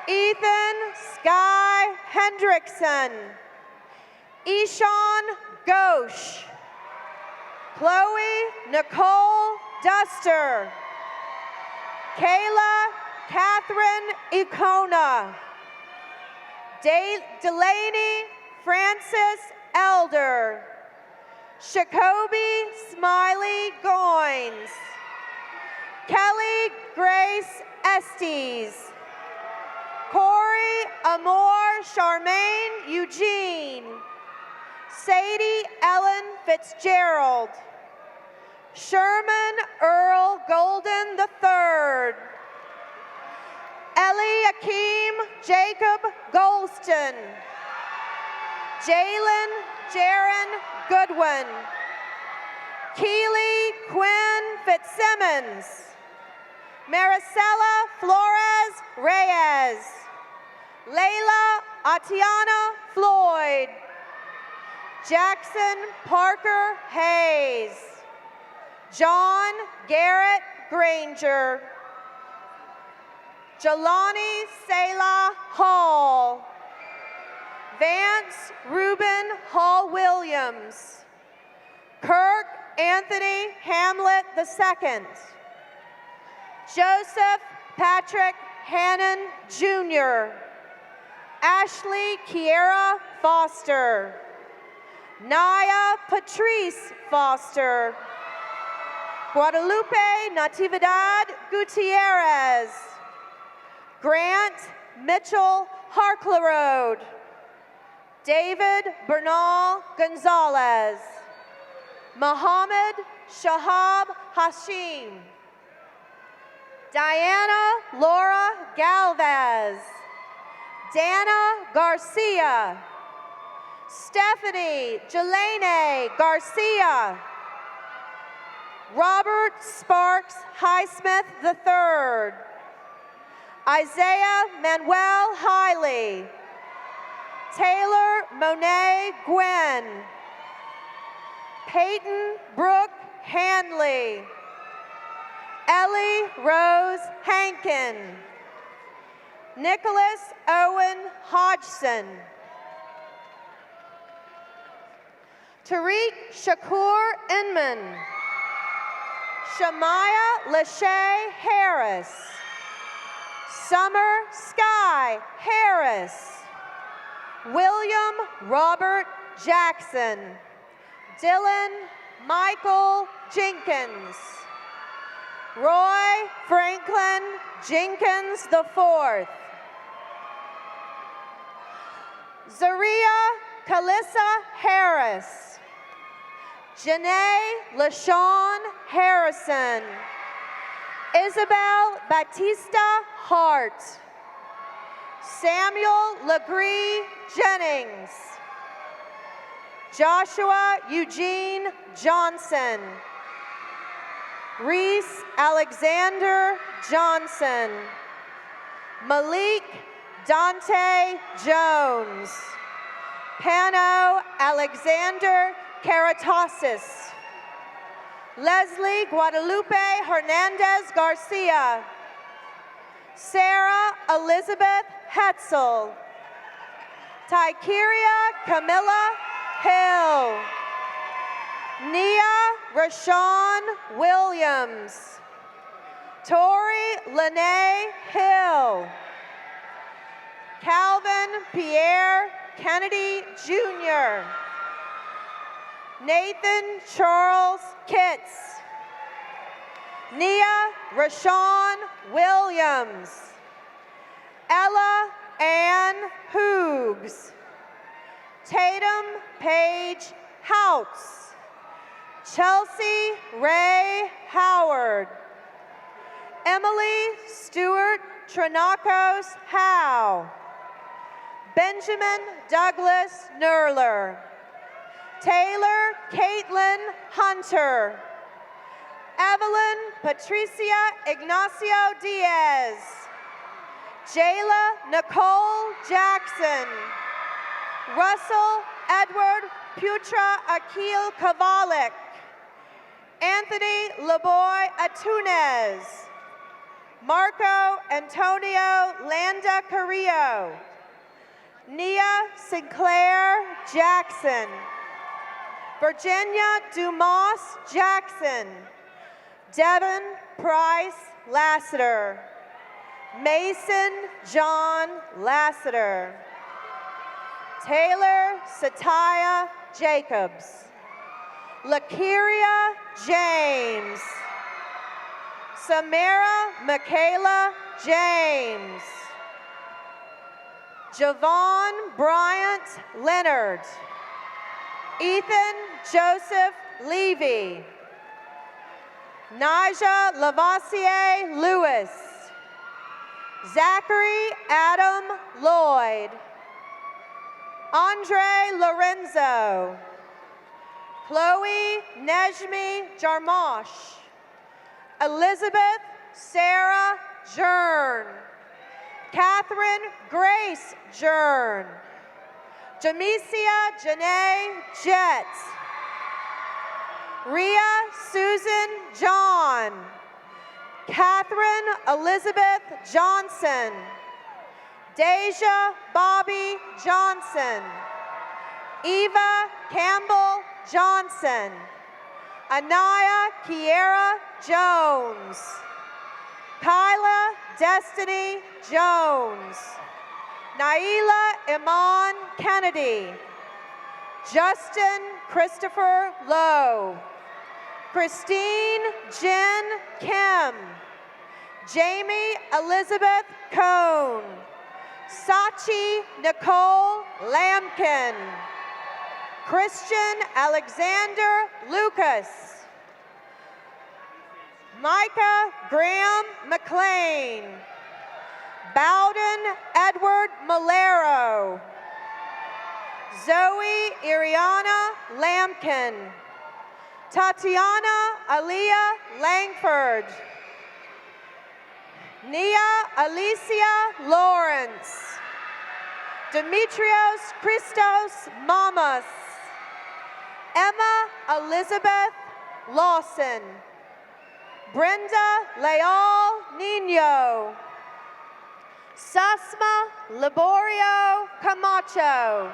Ethan Sky Hendrickson, Ishan Ghosh, Chloe Nicole Duster, Kayla Catherine Icona. Delaney Francis Elder. Shakobi Smiley Goins. Kelly Grace Estes. Corey Amor Charmaine Eugene. Sadie Ellen Fitzgerald. Sherman Earl Golden III. Eliakim Jacob Golston. Jalen Jaron Goodwin. Keely Quinn Fitzsimmons. Maricela Flores Reyes. Layla Atiana Floyd. Jackson Parker Hayes. John Garrett Granger. Jelani Selah Hall. Vance Reuben Hall Williams. Kirk Anthony Hamlet II. Joseph Patrick Hannon Jr. Ashley Kiera Foster. Naya Patrice Foster. Guadalupe Natividad Gutierrez. Grant Mitchell Harklerode. David Bernal Gonzalez. Mohammed Shahab Hashim. Diana Laura Galvez. Dana Garcia. Stephanie Jelene Garcia. Robert Sparks Highsmith III. Isaiah Manuel Hiley. Taylor Monet Gwen. Peyton Brooke Hanley. Ellie Rose Hankin. Nicholas Owen Hodgson. Tariq Shakur Inman. Shamaya Lachey Harris. Summer Sky Harris. William Robert Jackson. Dylan Michael Jenkins. Roy Franklin Jenkins IV. Zaria Kalissa Harris. Janae LaShawn Harrison. Isabel Batista Hart. Samuel Legree Jennings. Joshua Eugene Johnson. Reese Alexander Johnson. Malik Dante Jones. Pano Alexander Caratosis. Leslie Guadalupe Hernandez Garcia. Sarah Elizabeth Hetzel. Tykeria Camilla Hill. Nia Rashawn Williams. Tori Lene Hill. Calvin Pierre Kennedy Jr. Nathan Charles Kitts. Nia Rashawn Williams. Ella Ann Hoogs. Tatum Paige Houts. Chelsea Ray Howard. Emily Stewart Tranacos Howe. Benjamin Douglas Nerler. Taylor Caitlin Hunter. Evelyn Patricia Ignacio Diaz. Jayla Nicole Jackson. Russell Edward Putra Akil Kavalik. Anthony Leboy Atunes. Marco Antonio Landa Carrillo. Nia Sinclair Jackson. Virginia Dumas Jackson. Devin Price Lassiter. Mason John Lassiter. Taylor Satya Jacobs. Lakiria James. Samara Michaela James. Javon Bryant Leonard. Ethan Joseph Levy. Nija Lavoisier Lewis. Zachary Adam Lloyd. Andre Lorenzo. Chloe Nejmi Jarmosh. Elizabeth Sarah Jern. Catherine Grace Jern. Jamesia Janae Jett. Ria Susan John. Catherine Elizabeth Johnson. Deja Bobby Johnson. Eva Campbell Johnson. Anaya Kiera Jones. Kyla Destiny Jones. Naila Iman Kennedy. Justin Christopher Lowe. Christine Jen Kim. Jamie Elizabeth Cohn. Sachi Nicole Lampkin. Christian Alexander Lucas. Micah Graham McLean. Bowden Edward Malero. Zoe Iriana Lampkin. Tatiana Aliyah Langford. Nia Alicia Lawrence. Demetrios Christos Mamas. Emma Elizabeth Lawson. Brenda Leal Nino. Sasma Laborio Camacho.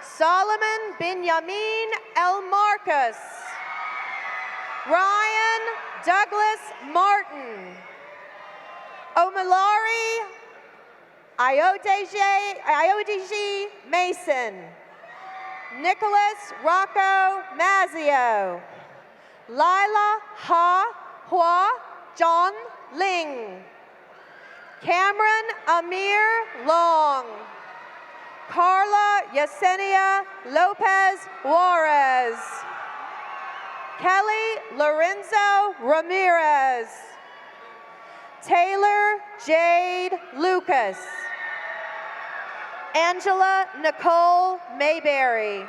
Solomon Benjamin L. Marcus. Ryan Douglas Martin. Omalari Iodeji Mason. Nicholas Rocco Mazio. Lila Ha Hua John Ling. Cameron Amir Long. Carla Yesenia Lopez Juarez. Kelly Lorenzo Ramirez. Taylor Jade Lucas. Angela Nicole Mayberry.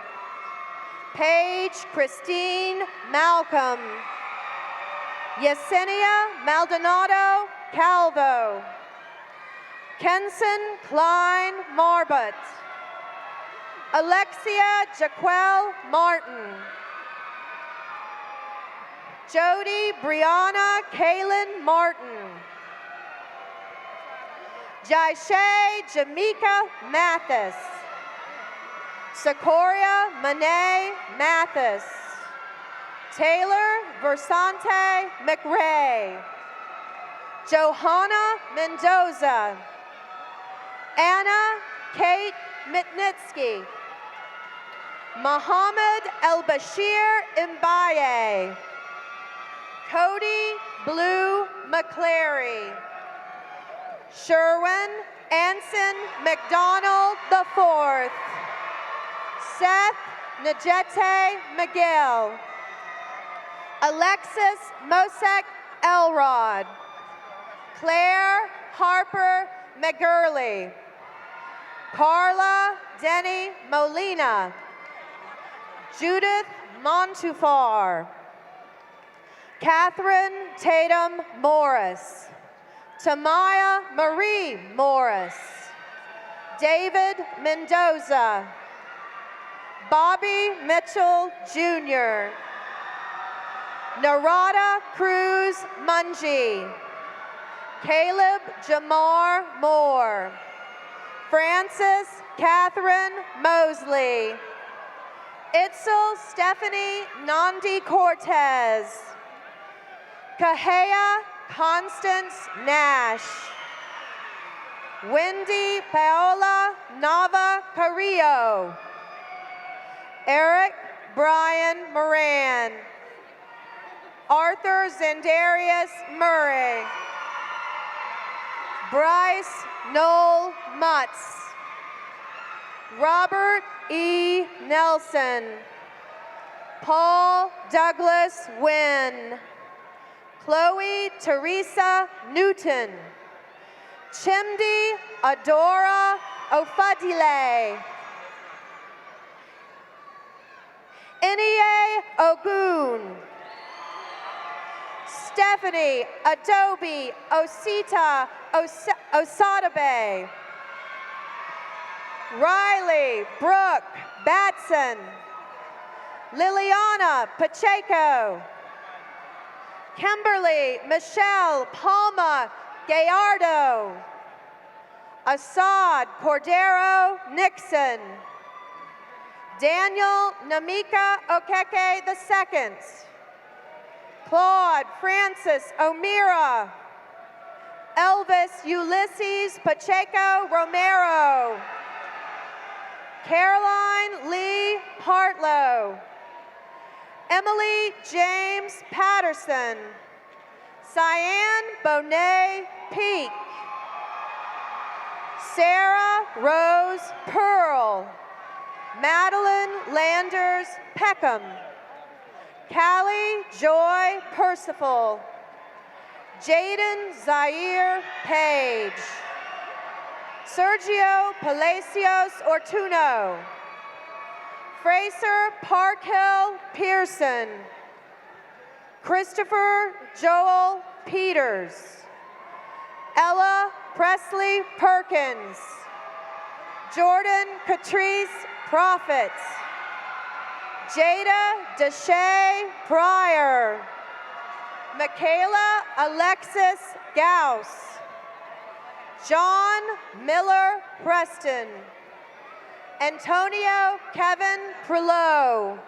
Paige Christine Malcolm. Yesenia Maldonado Calvo. Kenson Klein Marbut. Alexia Jaquel Martin. Jody Brianna Kaylin Martin. Jaishay Jamaica Mathis. Secoria Monet Mathis. Taylor Versante McRae. Johanna Mendoza. Anna Kate Mitnitsky. Mohammed El Bashir Mbaye. Cody Blue McClary. Sherwin Anson McDonald IV. Seth Najete McGill. Alexis Mosek Elrod. Claire Harper McGurley. Carla Denny Molina. Judith Montufar. Catherine Tatum Morris. Tamaya Marie Morris. David Mendoza. Bobby Mitchell Jr. Narada Cruz Mungie. Caleb Jamar Moore. Frances Catherine Mosley. Itzel Stephanie Nandi Cortez. Kahea Constance Nash. Wendy Paola Nava Carrillo. Eric Brian Moran. Arthur Zendarius Murray. Bryce Noel Mutz. Robert E. Nelson. Paul Douglas Wynn. Chloe Teresa Newton. Chimdi Adora Ofadile. Inie Ogun. Stephanie Adobe Osita Osadabe. Riley Brooke Batson. Liliana Pacheco. Kimberly Michelle Palma Gallardo. Assad Cordero Nixon. Daniel Namika Okeke II. Claude Francis O'Meara. Elvis Ulysses Pacheco Romero. Caroline Lee Partlow. Emily James Patterson. Cyan Bonet Peak. Sarah Rose Pearl. Madeline Landers Peckham. Callie Joy Percival. Jaden Zaire Page. Sergio Palacios Ortuno. Fraser Parkhill Pearson. Christopher Joel Peters. Ella Presley Perkins. Jordan Catrice Profits. Jada Deshay Pryor. Michaela Alexis Gauss. John Miller Preston. Antonio Kevin Prelot.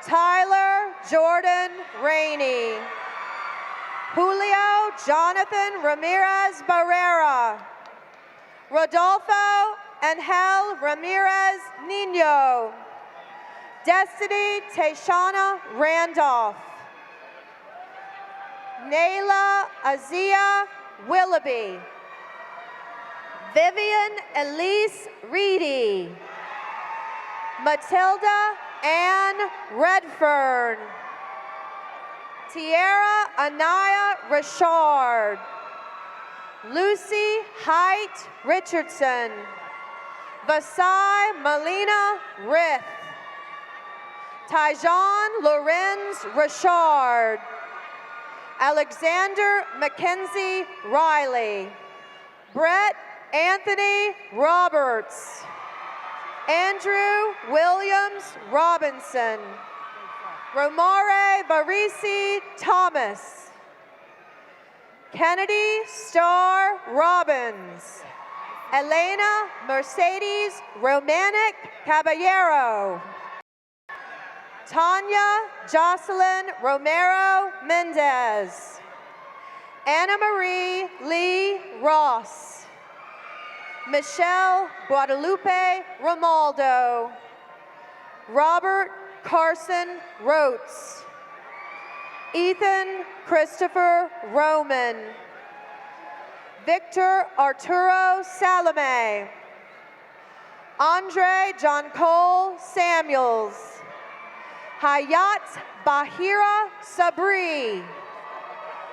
Tyler Jordan Rainey. Julio Jonathan Ramirez Barrera. Rodolfo Angel Ramirez Nino. Destiny Tayshana Randolph. Nayla Azia Willoughby. Vivian Elise Reedy. Matilda Ann Redfern. Tierra Anaya Richard. Lucy Height Richardson. Vasai Melina Rith. Tyjon Lorenz Richard. Alexander Mackenzie Riley. Brett Anthony Roberts. Andrew Williams Robinson. Romare Barisi Thomas. Kennedy Starr Robbins. Elena Mercedes Romanek Caballero. Tanya Jocelyn Romero Mendez. Anna Marie Lee Ross. Michelle Guadalupe Romaldo. Robert Carson Rotes. Ethan Christopher Roman. Victor Arturo Salome. Andre John Cole Samuels. Hayat Bahira Sabri.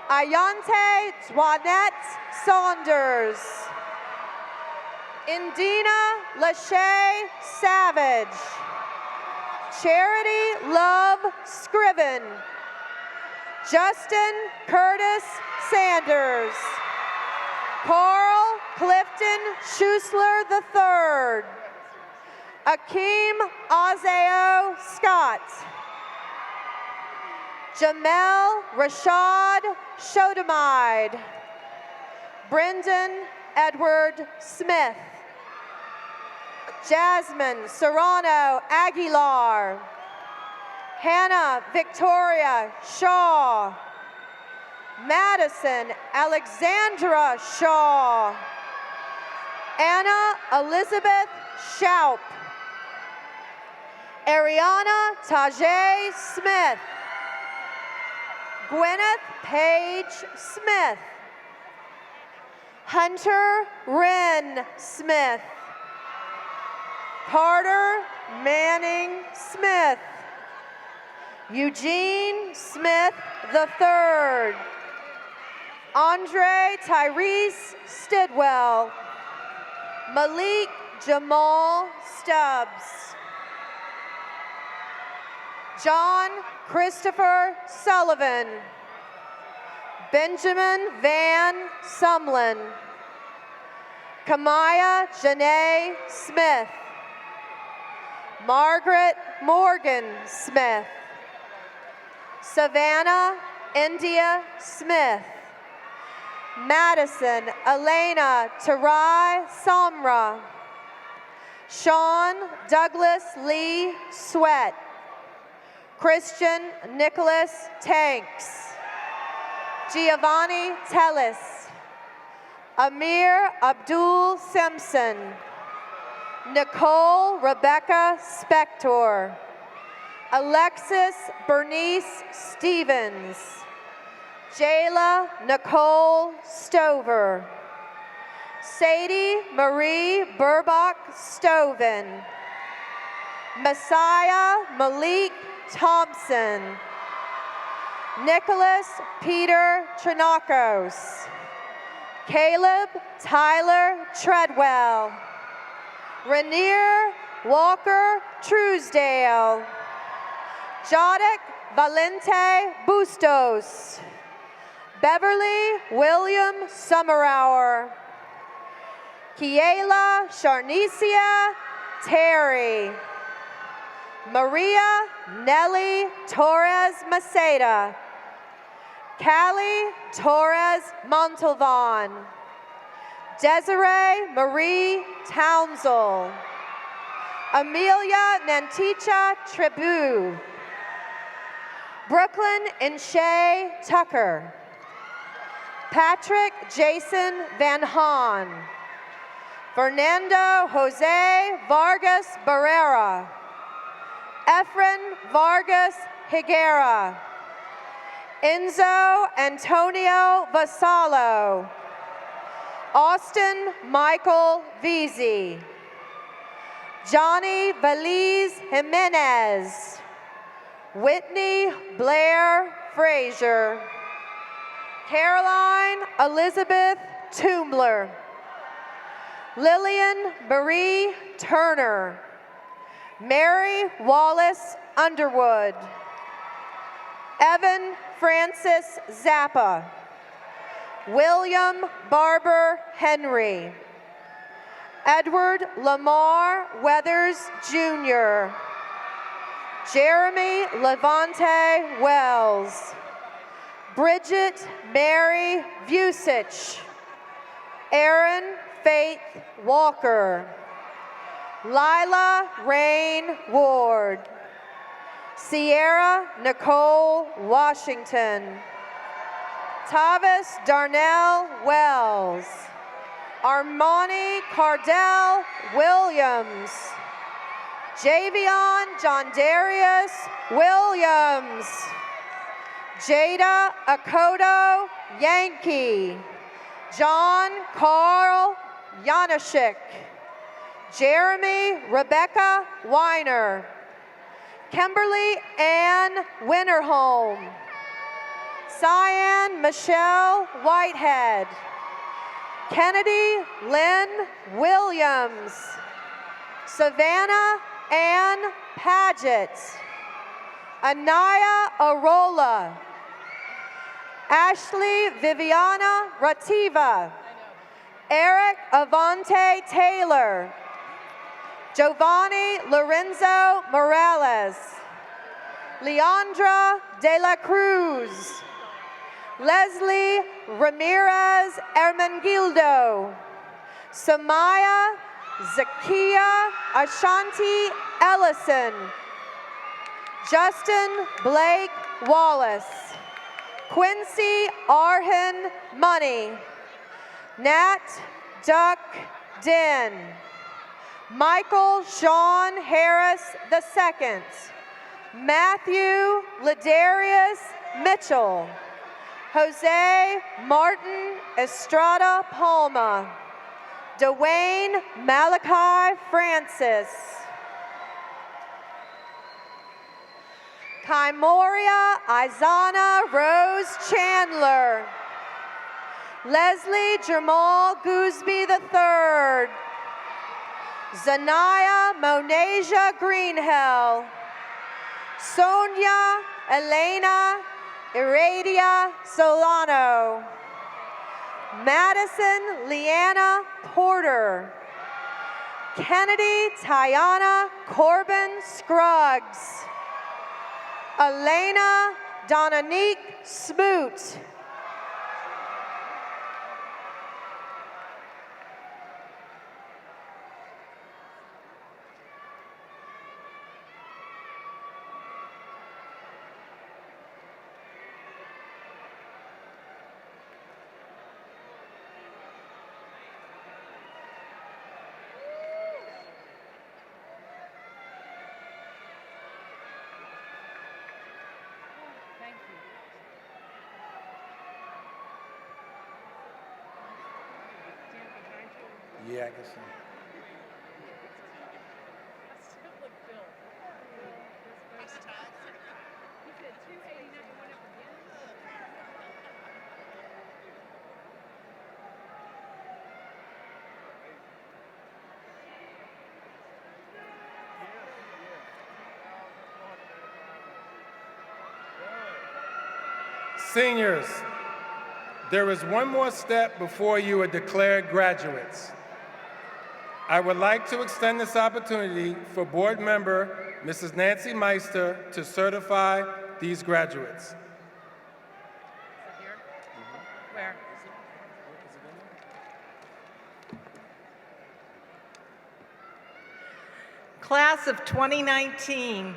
Ayante Dwanette Saunders. Indina Lachey Savage. Charity Love Scriven. Justin Curtis Sanders. Carl Clifton Schusler III. Akeem Azeo Scott. Jamel Rashad Shodamide. Brendan Edward Smith. Jasmine Serrano Aguilar. Hannah Victoria Shaw. Madison Alexandra Shaw. Anna Elizabeth Schaup. Ariana Tajay Smith. Gwyneth Page Smith. Hunter Wren Smith. Carter Manning Smith. Eugene Smith III. Andre Tyrese Stidwell. Malik Jamal Stubbs. John Christopher Sullivan. Benjamin Van Sumlin. Kamaya Janae Smith. Margaret Morgan Smith. Savannah India Smith. Madison Elena Tarai Samra. Sean Douglas Lee Sweat. Christian Nicholas Tanks. Giovanni Tellis. Amir Abdul Simpson. Nicole Rebecca Spector. Alexis Bernice Stevens. Jayla Nicole Stover. Sadie Marie Burbach Stoven. Messiah Malik Thompson. Nicholas Peter Trinakos. Caleb Tyler Treadwell. Rainier Walker Truesdale. Jodic Valente Bustos. Beverly William Summerhour. Kiela Sharnicia Terry. Maria Nelly Torres Maceda. Callie Torres Montalvan. Desiree Marie Townsell. Amelia Nanticha Tribu. Brooklyn Inshay Tucker. Patrick Jason Van Haan. Fernando Jose Vargas Barrera. Efren Vargas Higuera. Enzo Antonio Vassallo. Austin Michael Veazey. Johnny Valiz Jimenez. Whitney Blair Frazier. Caroline Elizabeth Tumbler. Lillian Marie Turner. Mary Wallace Underwood. Evan Francis Zappa. William Barber Henry. Edward Lamar Weathers Jr. Jeremy Levante Wells. Bridget Mary Vucich. Aaron Faith Walker. Lila Rain Ward. Sierra Nicole Washington. Tavis Darnell Wells. Armani Cardell Williams. Javion John Darius Williams. Jada Akoto Yankee. John Carl Janashik. Jeremy Rebecca Weiner. Kimberly Ann Winterholm. Cyan Michelle Whitehead. Kennedy Lynn Williams. Savannah Ann Paget. Anaya Arola. Ashley Viviana Rativa. Eric Avante Taylor. Giovanni Lorenzo Morales. Leandra De La Cruz. Leslie Ramirez Ermengildo. Samaya Zakia Ashanti Ellison. Justin Blake Wallace. Quincy Arhin Money. Nat Duck Din. Michael Sean Harris II. Matthew Ladarius Mitchell. Jose Martin Estrada Palma. Dwayne Malachi Francis. Kaimoria Izana Rose Chandler. Leslie Jamal Gooseby III. Zanaya Monasia Greenhill. Sonia Elena Iradia Solano. Madison Leanna Porter. Kennedy Tiana Corbin Scruggs. Elena Donanique Smoot. Thank you. Yeah, I guess so. Seniors, there is one more step before you are declared graduates. I would like to extend this opportunity for board member Mrs. Nancy Meister to certify these graduates. Where? Class of 2019,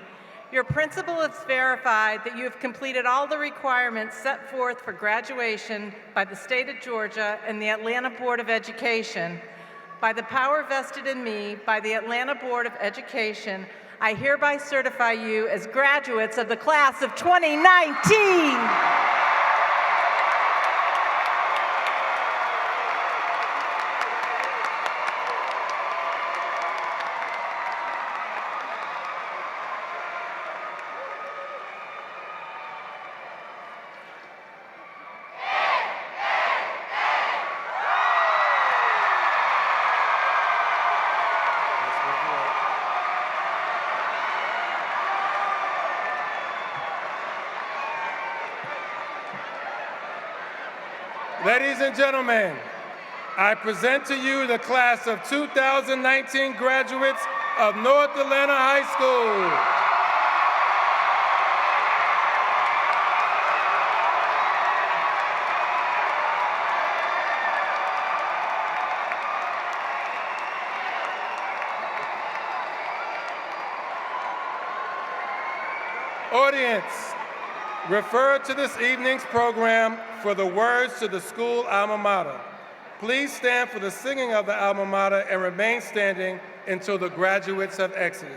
your principal has verified that you have completed all the requirements set forth for graduation by the state of Georgia and the Atlanta Board of Education. By the power vested in me by the Atlanta Board of Education, I hereby certify you as graduates of the class of 2019. Ladies and gentlemen, I present to you the class of 2019 graduates of North Atlanta High School. Audience, refer to this evening's program for the words to the school alma mater. Please stand for the singing of the alma mater and remain standing until the graduates have exited.